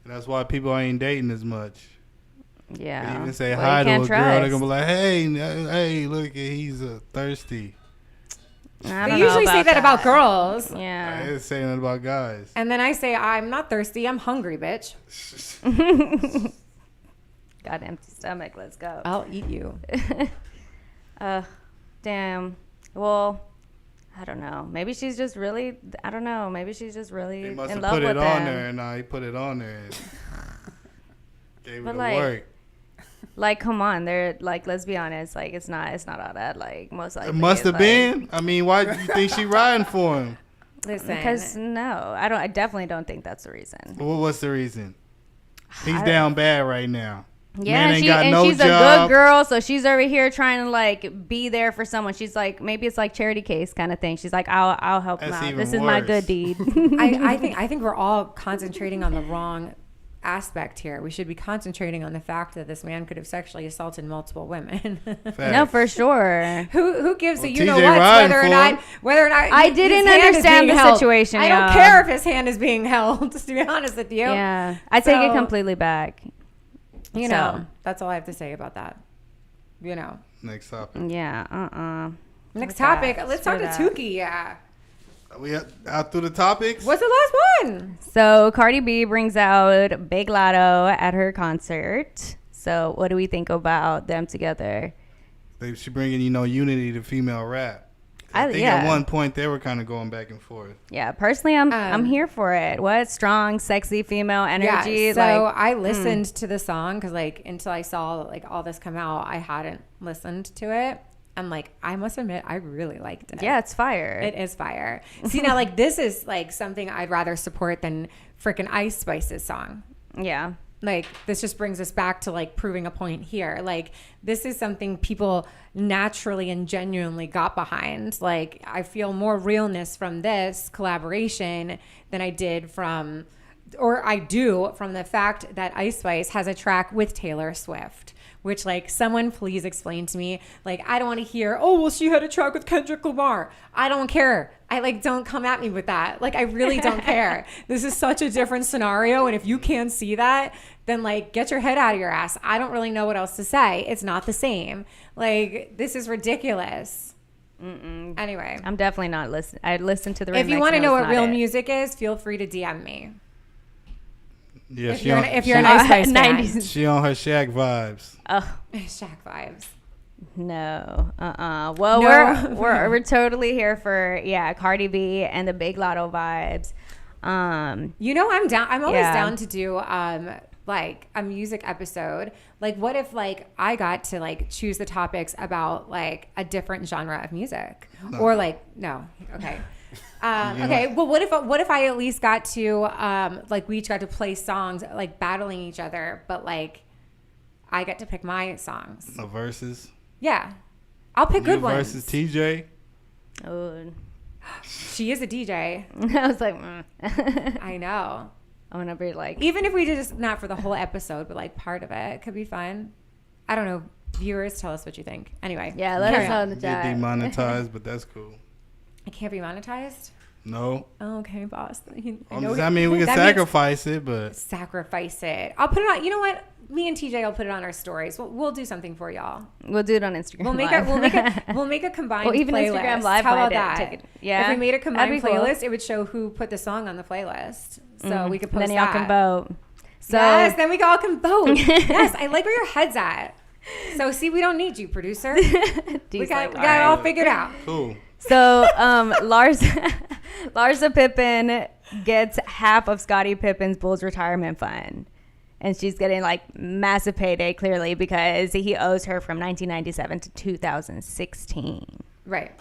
And that's why people ain't dating as much. Yeah. You can say hi to a girl, they're going to be like, hey, look, he's thirsty. They usually say that about girls. Yeah. I didn't say nothing about guys. And then I say, I'm not thirsty, I'm hungry, bitch. Got an empty stomach, let's go. I'll eat you. Damn. Well, I don't know. Maybe she's just really, maybe she's just really in love with him. He must have put it on there, and he put it on there. Gave it like, work. Like, come on, they're like, let's be honest, like it's not all that, like most likely. It must have been. I mean, why do you think she riding for him? Listen, because I definitely don't think that's the reason. Well, what's the reason? He's down bad right now. Yeah, and she's a good girl, so she's over here trying to like be there for someone. She's like, maybe it's like charity case kind of thing. She's like, I'll help him out. This is my good deed. I think we're all concentrating on the wrong aspect here. We should be concentrating on the fact that this man could have sexually assaulted multiple women. No, for sure. Who gives a you know what whether or not I didn't understand the situation. I don't care if his hand is being held, to be honest with you. Yeah, I take it completely back. You know, that's all I have to say about that. You know. Next topic. Yeah. Next topic. Let's talk to Tookie. Yeah. Are we out through the topics? What's the last one? So Cardi B brings out Big Latto at her concert. So what do we think about them together? She bringing unity to female rap. I think at one point they were kind of going back and forth. Yeah, personally, I'm here for it. What strong, sexy female energy? Yeah, so I listened to the song because like until I saw like all this come out, I hadn't listened to it. I'm like, I must admit, I really liked it. Yeah, it's fire. It is fire. See, now like this is like something I'd rather support than freaking Ice Spice's song. Yeah. Like this just brings us back to like proving a point here. Like this is something people naturally and genuinely got behind. Like I feel more realness from this collaboration than I did from, or I do from the fact that Ice Spice has a track with Taylor Swift. Which, like, someone please explain to me. Like, I don't want to hear, oh, well, she had a track with Kendrick Lamar. I don't care. Don't come at me with that. Like, I really don't care. This is such a different scenario. And if you can't see that, then, like, get your head out of your ass. I don't really know what else to say. It's not the same. Like, this is ridiculous. Anyway. I'm definitely not listening. I listened to the remix. If you want to know what real music is, feel free to DM me. Yeah, if you're an Ice Spice fan. She on her Shaq vibes. Oh, Shaq vibes. No. Well, no. we're totally here for Cardi B and the Big Latto vibes. I'm down. I'm always down to do like a music episode, like what if like I got to like choose the topics about like a different genre of music or like okay well what if I at least got to like we each got to play songs like battling each other, but like I get to pick my songs. The verses. Yeah, I'll pick good ones. Versus TJ. Oh, she is a DJ. I was like, I know. I'm gonna be like, even if we did just not for the whole episode, but like part of it could be fun. I don't know. Viewers, tell us what you think. Anyway, yeah, let us know in the chat. Get demonetized, but that's cool. It can't be monetized. No. Oh, okay, boss. I mean, we can sacrifice it, but sacrifice it. I'll put it on. You know what? Me and TJ will put it on our stories. We'll do something for y'all. We'll do it on Instagram. We'll make a combined. Well, even playlist. Instagram Live. How about that? Yeah. If we made a combined playlist, cool. It would show who put the song on the playlist, so we could post then y'all can vote. So yes, then we all can vote. Yes, I like where your head's at. So see, we don't need you, producer. we got it all figured out. Cool. So Larsa Pippen gets half of Scottie Pippen's Bulls retirement fund. And she's getting like massive payday clearly because he owes her from 1997 to 2016. Right.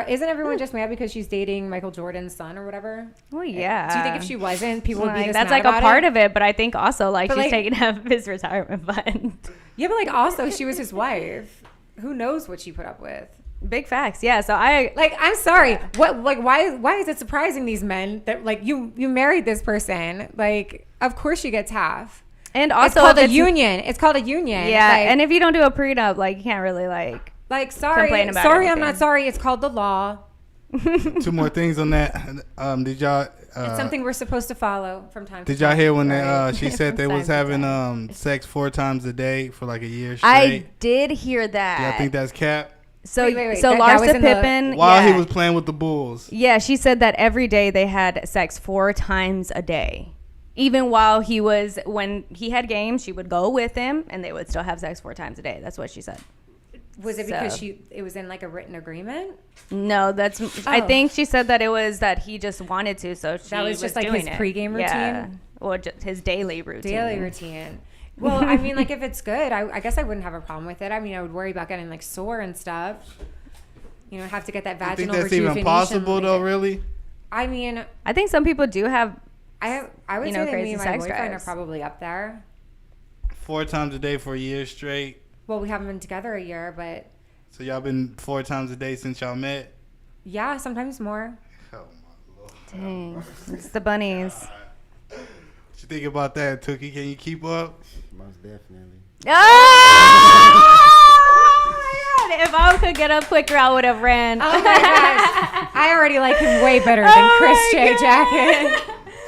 Isn't everyone just mad because she's dating Michael Jordan's son or whatever? Well, yeah. Do you think if she wasn't, people would be this that's mad like about a part it? of it, but I think also like But, she's like, taking half of his retirement fund. Yeah, but like also she was his wife. Who knows what she put up with? Big facts. Yeah. So I'm sorry. What like why is it surprising these men that like you married this person? Like of course she gets half. And also it's called a union. It's called a union. Yeah. Like, and if you don't do a prenup, like you can't really sorry, complain about sorry, anything. I'm not sorry. It's called the law. 2 more things on that. Did y'all? It's something we're supposed to follow from time to time. Did y'all hear when she said they was having sex 4 times a day for like a year straight? I did hear that. Yeah, I think that's cap. So wait. So that was Larsa in Pippen while he was playing with the Bulls. Yeah, she said that every day they had sex 4 times a day. Even while when he had games, she would go with him and they would still have sex 4 times a day. That's what she said. Was it because it was in like a written agreement? No, I think she said that it was that he just wanted to, so that was just like his pregame routine? Yeah, or just his daily routine. Well, I mean, like if it's good, I guess I wouldn't have a problem with it. I mean, I would worry about getting like sore and stuff. You know, have to get that vaginal rejuvenation. You think that's even possible though, really? I mean, I think some people do have. I would say that me and my boyfriend are probably up there. 4 times a day for a year straight. Well, we haven't been together a year, but. So y'all been 4 times a day since y'all met? Yeah, sometimes more. Oh my Lord. Dang, it's the bunnies. What you think about that, Tookie? Can you keep up? Most definitely. If I could get up quicker, I would have ran. Oh my gosh. I already like him way better than Chris J. Jacket.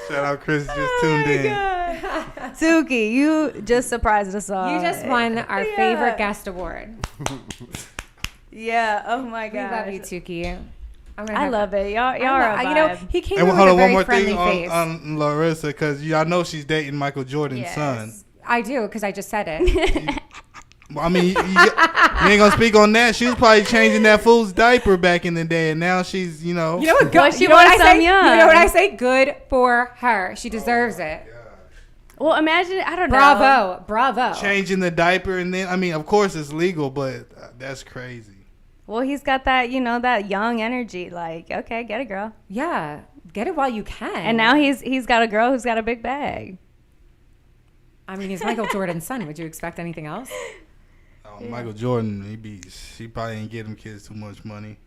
Shout out Chris, just tuned in. Tuki, you just surprised us all. You just won our favorite guest award. Yeah, oh my god. We love you, Tuki. I love it. Y'all are a vibe. You know, he came in with hold a on, very one more friendly thing face. on Larissa, because y'all know she's dating Michael Jordan's son. I do, because I just said it. Well, I mean, you ain't gonna speak on that. She was probably changing that fool's diaper back in the day, and now she's, You know what? Young. You know what I say? Good for her. She deserves it. Well, imagine, I don't know. Bravo. Changing the diaper, and then, I mean, of course it's legal, but that's crazy. Well, he's got that, that young energy. Like, okay, get it, girl. Yeah, get it while you can. And now he's got a girl who's got a big bag. I mean, he's Michael Jordan's son. Would you expect anything else? Michael Jordan, he probably ain't get them kids too much money.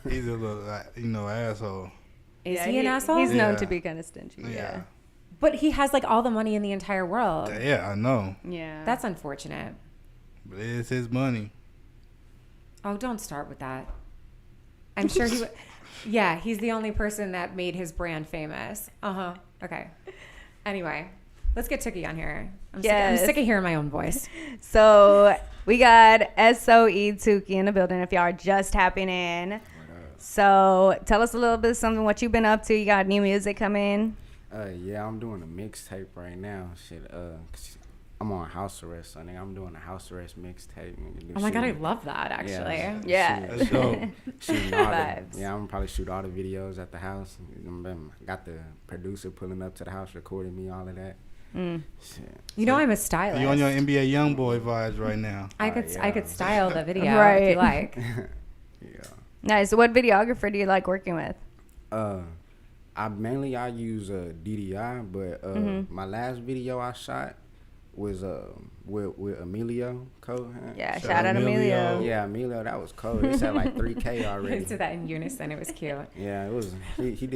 He's a little, asshole. Is he an asshole? He's known to be kind of stingy. Yeah. But he has like all the money in the entire world. Yeah, I know. Yeah. That's unfortunate. But it's his money. Oh, don't start with that. I'm sure he would. Yeah, he's the only person that made his brand famous. Okay. Anyway, let's get Tookie on here. I'm sick of hearing my own voice. So we got SOE Tookie in the building if y'all are just tapping in. So tell us a little bit something what you've been up to. You got new music coming? Yeah, I'm doing a mixtape right now. Shit, I'm on house arrest, so I'm doing a house arrest mixtape. Oh my god, I love that actually. Yeah. I'm probably shoot all the videos at the house. Got the producer pulling up to the house, recording me, all of that. You know, I'm a stylist. You on your NBA YoungBoy vibes right now. I could style the video if you like. Yeah. Nice. So what videographer do you like working with? I use DDI, but my last video I shot was with Emilio Cole. Yeah, shout out Emilio. Yeah, Emilio, that was cold. It's at like 3K already. Let's do that in unison. It was cute. Yeah, it was. He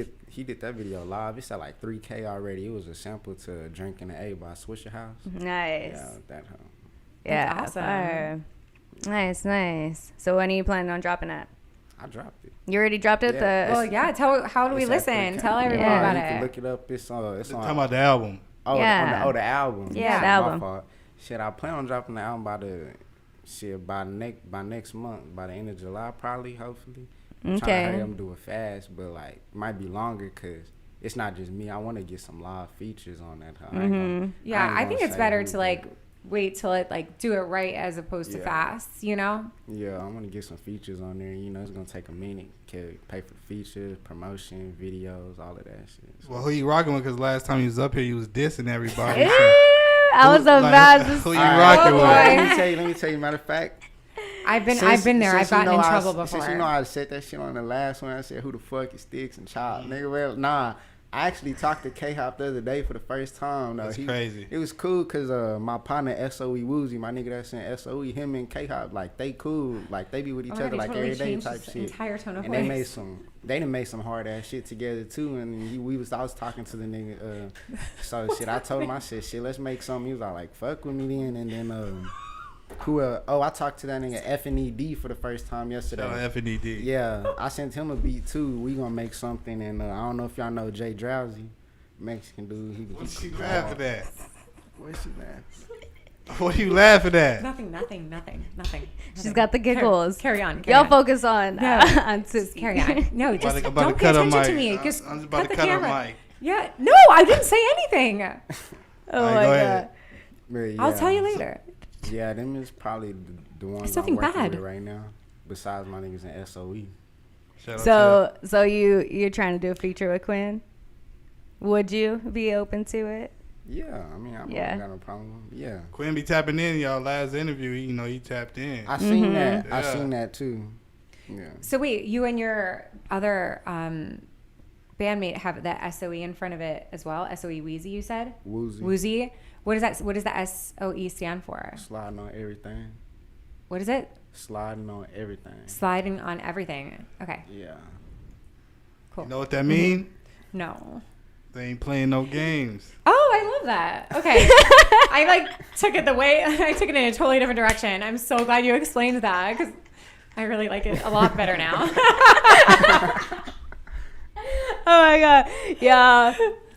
did that video live. It's at like 3K already. It was a sample to "Drinking the A" by Swisher House. Nice. Yeah, that home. Yeah, that's awesome. Nice. So when are you planning on dropping that? I dropped it. You already dropped it? Yeah. How do we listen? Tell everyone about it. You can look it up. It's on. Talking about the album. Oh, yeah. the album. Yeah, the album. Fault. Shit, I plan on dropping the album by next month, by the end of July, probably, hopefully. I'm trying to hurry up and do it fast, but like might be longer because it's not just me. I want to get some live features on that. I think it's better to like wait till it like do it right as opposed to fast, you know? Yeah, I want to get some features on there. You know, it's gonna take a minute. Pay for features, promotion, videos, all of that shit. So. Well, who you rocking with? Because last time he was up here, he was dissing everybody. I was about to. Who you rocking with? Let me tell you. Matter of fact, I've been there. I've gotten in trouble before. Since you know I said that shit on the last one, I said, "Who the fuck is Sticks and Chop?" Nigga, well, nah. I actually talked to K-Hop the other day for the first time. That's crazy. It was cool because my partner SOE Woozy, my nigga that's in SOE, him and K-Hop, like they cool, like they be with each other like every day type shit. Entire tone of and voice. they done made some hard ass shit together too. And I was talking to the nigga, so shit. I told him, I said, shit, let's make something. He was like, fuck with me then. And then I talked to that nigga F&ED for the first time yesterday. Shout out F&ED. Yeah, I sent him a beat too. We gonna make something, and I don't know if y'all know Jay Drowsy, Mexican dude. What's she laughing at? Where's she laughing? What are you laughing at? Nothing. She's got the giggles. Carry on. Y'all focus on Tookie. Carry on. No, just don't pay attention to me. Just I'm just about to cut her mic. Yeah. No, I didn't say anything. Oh my god. Yeah. I'll tell you later. Yeah, them is probably the ones I'm working bad with right now. Besides my niggas in SOE. So you're trying to do a feature with Quinn? Would you be open to it? Yeah, I mean, I don't got no problem. Yeah. Quinn be tapping in, y'all. Last interview, you know, he tapped in. I seen that. Yeah. I seen that too. Yeah. So wait, you and your other bandmate have the SOE in front of it as well? SOE Wheezy, you said? Woozy. What does the SOE stand for? Sliding on everything. What is it? Sliding on everything. Sliding on everything. Okay. Yeah. Cool. You know what that mean? No. They ain't playing no games. Oh, I love that. Okay. I took it in a totally different direction. I'm so glad you explained that because I really like it a lot better now. Oh my god. Yeah.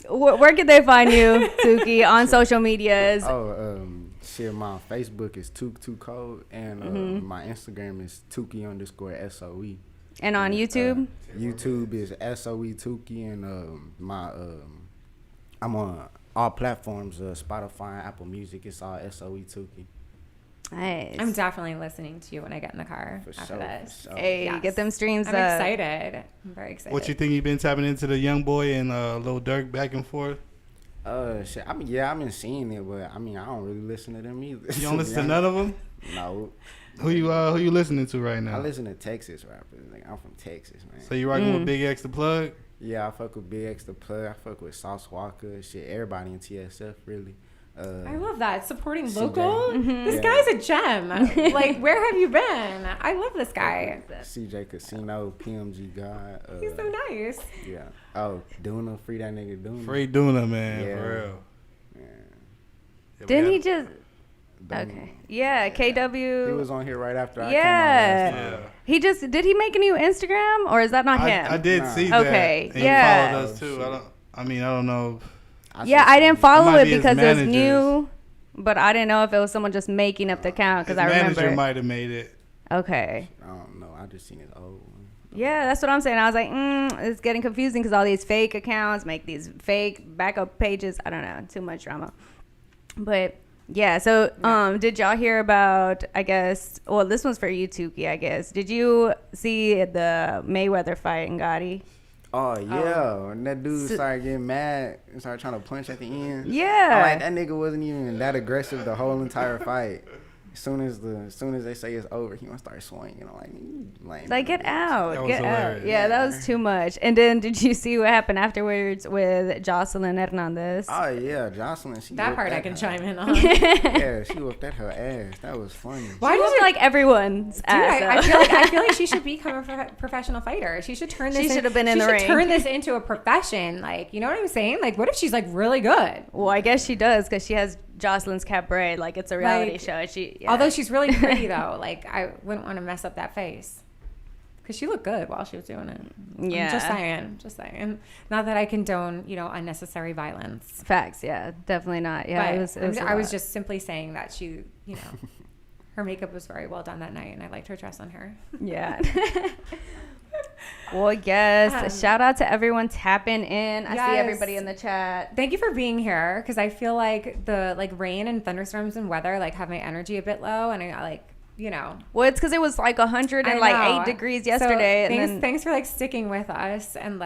Where can they find you, Tookie, on social medias? Shit, my Facebook is Took2Code, and my Instagram is Tookie_SOE. And on YouTube? YouTube is SOE Tookie, and I'm on all platforms, Spotify and Apple Music. It's all SOE Tookie. Nice. I'm definitely listening to you when I get in the car after this. Hey, get them streams I'm excited. I'm very excited. What you think you've been tapping into the Young Boy and Lil Durk back and forth? Shit. I mean, I've been seeing it, but I mean, I don't really listen to them either. You don't listen to none of them? No. Who you listening to right now? I listen to Texas rappers. Like, I'm from Texas, man. So you rocking with Big X the Plug? Yeah, I fuck with Big X the Plug. I fuck with Sauce Walker. Shit, everybody in TSF really. I love that. Supporting local. This guy's a gem. Like, where have you been? I love this guy. CJ Casino, PMG God. He's so nice. Yeah. Oh, Duna, free that nigga Duna. Free Duna, man. Yeah. For real. Yeah. Didn't he just... Okay. Yeah, KW. He was on here right after I came on last time. Did he make a new Instagram, or is that not him? I did see that. Okay, and he followed us too. I don't know. I didn't follow it because it was new, but I didn't know if it was someone just making up the account because I remember. Manager might have made it. Okay. I don't know. I just seen his old one. Yeah, that's what I'm saying. I was like, it's getting confusing because all these fake accounts make these fake backup pages. I don't know. Too much drama. But yeah, so did y'all hear about, I guess, well, this one's for you, Tookie, I guess. Did you see the Mayweather fight in Gotti? Oh, yeah. And that dude started getting mad and started trying to punch at the end. Yeah. Like, that nigga wasn't even that aggressive the whole entire fight. As soon as they say it's over, he gonna start swinging. I'm like, get out, get hilarious. out. Yeah, that was too much. And then did you see what happened afterwards with Jocelyn Hernandez? Oh yeah, Jocelyn. That part I can chime in on. Yeah, she whooped at her ass. That was funny. Why does like everyone's ass? I feel like she should become a professional fighter. She should turn this. She should have been in the ring. Turn this into a profession. Like, you know what I'm saying? Like, what if she's like really good? Well, I guess she does because she has Jocelyn's Cabaret. Like, it's a reality show. Although she's really pretty though, like I wouldn't want to mess up that face because she looked good while she was doing it. Yeah, just saying. Not that I condone, unnecessary violence. Facts. Yeah, definitely not. Yeah, I was just simply saying that she, her makeup was very well done that night, and I liked her dress on her. Yeah. Well, yes. Shout out to everyone tapping in. I see everybody in the chat. Thank you for being here because I feel like the rain and thunderstorms and weather have my energy a bit low, and I Well, it's because it was 108 degrees yesterday. So thanks for sticking with us. And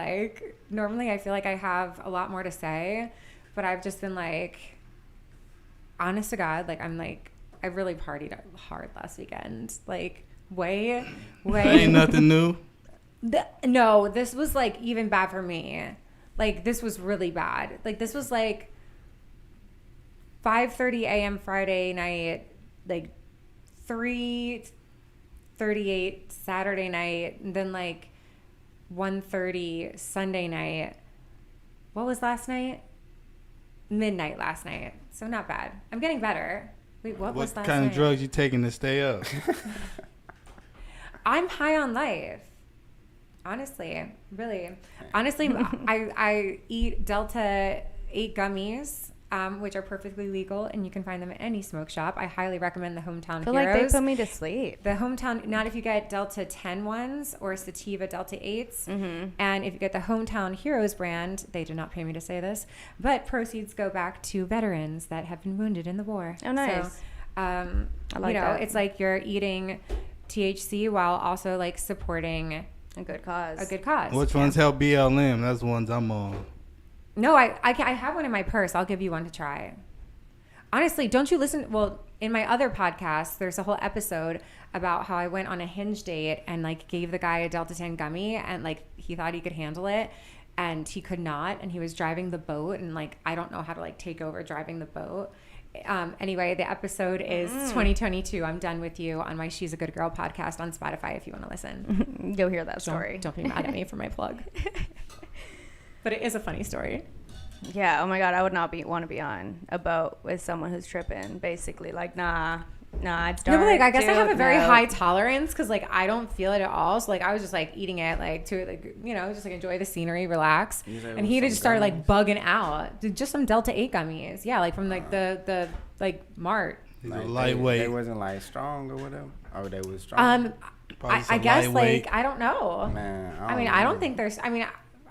normally I feel like I have a lot more to say, but I've just been honest to God, I really partied hard last weekend. Way. Ain't nothing new. No, this was even bad for me. This was really bad. This was 5:30 a.m. Friday night, 3:38 Saturday night, and then 1:30 Sunday night. What was last night? Midnight last night. So not bad. I'm getting better. Wait, what was last night? What kind of drugs you taking to stay up? I'm high on life. Honestly, really. Honestly, I eat Delta 8 gummies, which are perfectly legal, and you can find them at any smoke shop. I highly recommend the Hometown Heroes. They put me to sleep. The Hometown, not if you get Delta 10 ones or Sativa Delta 8s. Mm-hmm. And if you get the Hometown Heroes brand, they do not pay me to say this, but proceeds go back to veterans that have been wounded in the war. Oh, nice. So, I like that. It's you're eating THC while also supporting a good cause. Which ones help BLM? That's the ones I'm on. No, I have one in my purse. I'll give you one to try. Honestly, don't you listen? Well, in my other podcast, there's a whole episode about how I went on a Hinge date and gave the guy a Delta 10 gummy and he thought he could handle it and he could not, and he was driving the boat and I don't know how to take over driving the boat. Anyway, the episode is 2022. I'm done with you on my She's a Good Girl podcast on Spotify if you want to listen. Go hear that story. Don't be mad at me for my plug. But it is a funny story. Yeah. Oh my God. I would not want to be on a boat with someone who's tripping. Basically, nah. It's dark. No, but I guess I have a very high tolerance because I don't feel it at all. So I was just eating it to just enjoy the scenery, relax. And he just started bugging out. Just some Delta 8 gummies. Yeah, from the Mart. Lightweight. They wasn't strong or whatever. Or they was strong. I guess I don't know. Man, I don't think they're.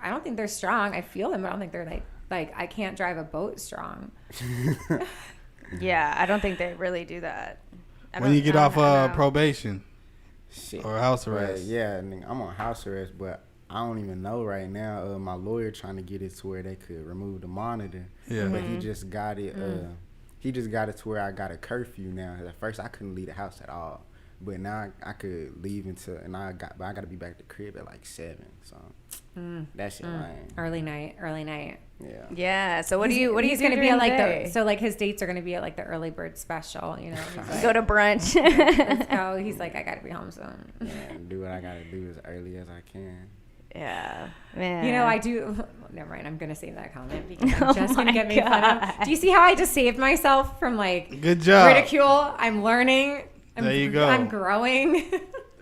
I don't think they're strong. I feel them, but I don't think they're I can't drive a boat strong. Yeah, I don't think they really do that. When you get off probation or house arrest. Yeah, I'm on house arrest, but I don't even know right now. My lawyer trying to get it to where they could remove the monitor. Yeah. But he just got it. He just got it to where I got a curfew now. At first, I couldn't leave the house at all, but now I could leave I got to be back at the crib at 7. So that shit lame. Early night. Yeah. Yeah. So what do you he's going to be at his dates are going to be at the early bird special, He's go to brunch. Let's go. He's I got to be home soon. Yeah, and do what I got to do as early as I can. Yeah, man. I do. Never mind. I'm gonna save that comment because I'm just gonna get me fun of. Do you see how I just saved myself from good job ridicule? I'm learning. There you go. I'm growing.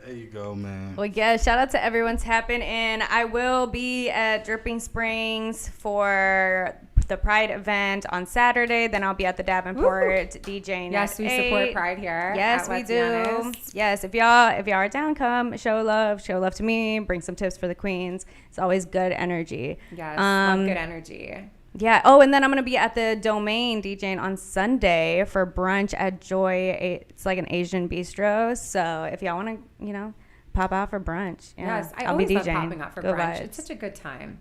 There you go, man. Well, yeah, shout out to everyone tapping in. I will be at Dripping Springs for the Pride event on Saturday. Then I'll be at the Davenport DJing. Yes, we support Pride here. Yes, we do. Yes, if y'all are down, come show love to me. Bring some tips for the queens. It's always good energy. Yes, love good energy. Yeah. Oh, and then I'm going to be at the Domain DJing on Sunday for brunch at Joy. It's an Asian bistro. So if y'all want to, pop out for brunch. Yeah. Yes, I'll be love popping out for brunch. Vibes. It's such a good time.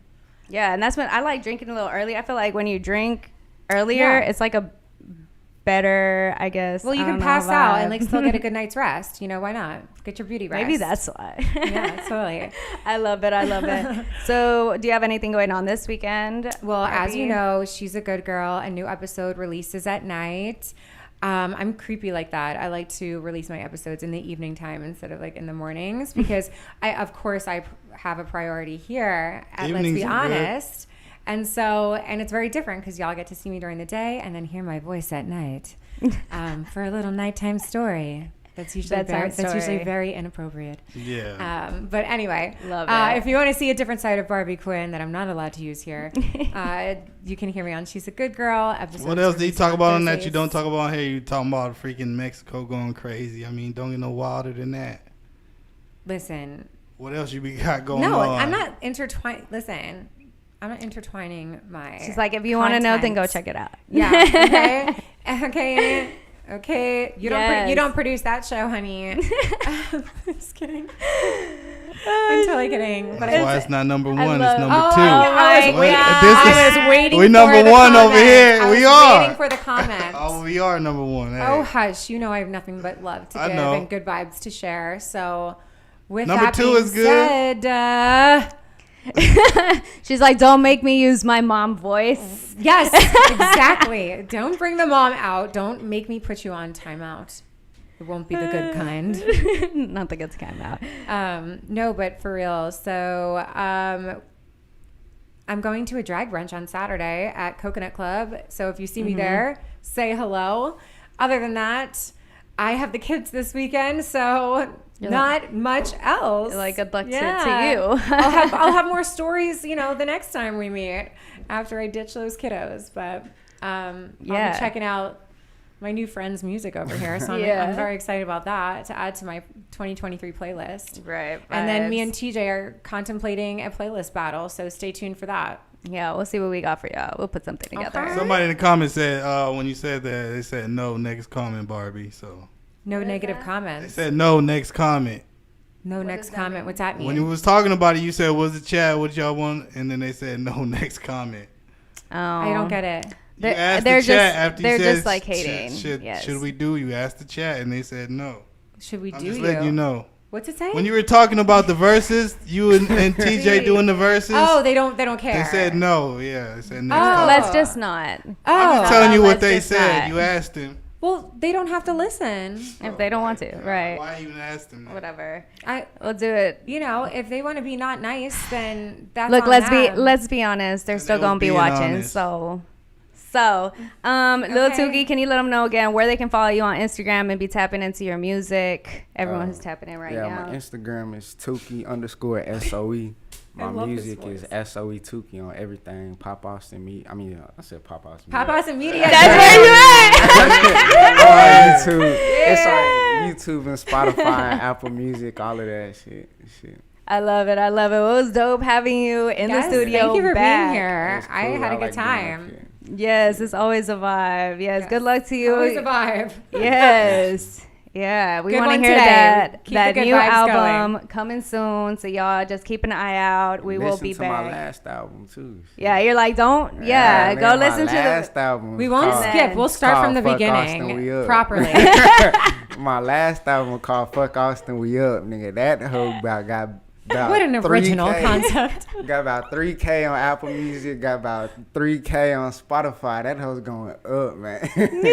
Yeah, and that's when I like drinking a little early. I feel like when you drink earlier, it's like a better, I guess. Well, you can pass out and like still get a good night's rest. You know, why not? Get your beauty rest. Maybe that's why. Yeah, totally. I love it. So, do you have anything going on this weekend? Well, as you know, She's a Good Girl. A new episode releases at night. I'm creepy like that. I like to release my episodes in the evening time instead of like in the mornings because I have a priority here at Let's Be Honest. Good. And so, and it's very different because y'all get to see me during the day and then hear my voice at night for a little nighttime story. That's usually very inappropriate. Yeah. But anyway, love it. If you want to see a different side of Barbie Quinn that I'm not allowed to use here, you can hear me on She's a Good Girl. What else do you talk about on that you don't talk about here? You talking about freaking Mexico going crazy. I mean, don't get no wilder than that. Listen. What else you got going on? No, I'm not intertwined. Listen. I'm not intertwining my. She's like, if you want to know, then go check it out. Yeah. Okay. Okay. You don't produce that show, honey. Just kidding. I'm totally kidding. But that's why it's not number one. It's number two. I was waiting. We number one over here. We are waiting for the comments. Oh, we are number one. Hey. Oh, hush! You know I have nothing but love to give and good vibes to share. So, with number that two being is good. Said, she's like, don't make me use my mom voice. Yes, exactly. Don't bring the mom out. Don't make me put you on timeout. It won't be the good kind. Not the good kind out. No, but for real. So I'm going to a drag brunch on Saturday at Coconut Club. So if you see me there, say hello. Other than that, I have the kids this weekend, so not much else. Like, good luck to you. I'll have more stories, the next time we meet after I ditch those kiddos. But I'll be checking out my new friend's music over here, so I'm very excited about that to add to my 2023 playlist. Right. And then me and TJ are contemplating a playlist battle, so stay tuned for that. Yeah, we'll see what we got for y'all. We'll put something together. Okay. Somebody in the comments said, when you said that, they said no, next comment, Barbie. So no negative comments. They said no, next comment. No next comment. What's that mean? When you was talking about it, you said, what's the chat? What y'all want? And then they said no, next comment. Oh, I don't get it. You asked the chat after you said, they're just like hating. Should we do? You asked the chat, and they said no. Should we do? I'm just letting you know. What's it say? When you were talking about the verses, you and TJ doing the verses. Oh, they don't care. They said no. Yeah, they said next. Let's just not. I'm just telling you what they said. Not. You asked them. Well, they don't have to listen if they don't want to, right? Why even ask them that? Whatever. We'll do it. If they want to be not nice, then that's look. On let's be honest. They're still gonna be watching. Honest. So, Lil Tookie, can you let them know again where they can follow you on Instagram and be tapping into your music? Everyone who's tapping in right now. Yeah, my Instagram is Tookie_SOE. My music is SOE Tookie on everything. Pop Austin Media. I said Pop Austin Media. Pop Austin Media. That's where you at. YouTube. Yeah. It's on YouTube and Spotify and Apple Music, all of that shit. I love it. It was dope having you in the studio. Thank you for being here. Cool. I had a good time. Yes, it's always a vibe. Yes, good luck to you. Always a vibe. Yes. Yeah, we want to hear that new album coming soon. So y'all just keep an eye out. We will be back. Listen to my last album too. Yeah, you're like, go listen to the last album. We won't skip. We'll start from the beginning properly. My last album called Fuck Austin We Up, nigga. That hoe got what an original concept. Got about 3K on Apple Music, got about 3K on Spotify. That hoe's going up, man.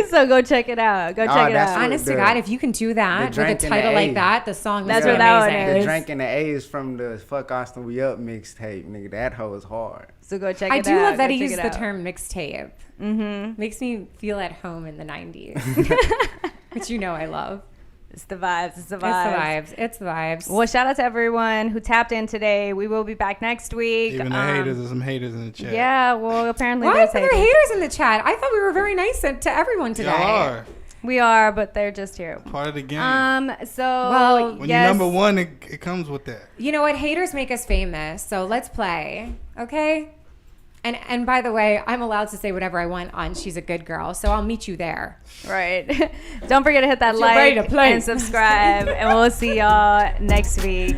So go check it out. Check it out. Honest to God, if you can do that with a title like that, the song is amazing. The Drink and the A is from the Fuck Austin We Up mixtape, nigga. That hoe is hard. So go check it out. I do love that he used the term mixtape. Mm-hmm. Makes me feel at home in the 90s, which I love. It's the vibes. It's the vibes. Well, shout out to everyone who tapped in today. We will be back next week. Even the haters, there's some haters in the chat. Yeah, well, apparently why are there haters in the chat? I thought we were very nice to everyone today. Y'all are. We are, but they're just here. Part of the game. When you're number one, it comes with that. You know what? Haters make us famous. So let's play, okay? And by the way, I'm allowed to say whatever I want on She's a Good Girl, so I'll meet you there. Right. Don't forget to hit that like and subscribe, and we'll see y'all next week.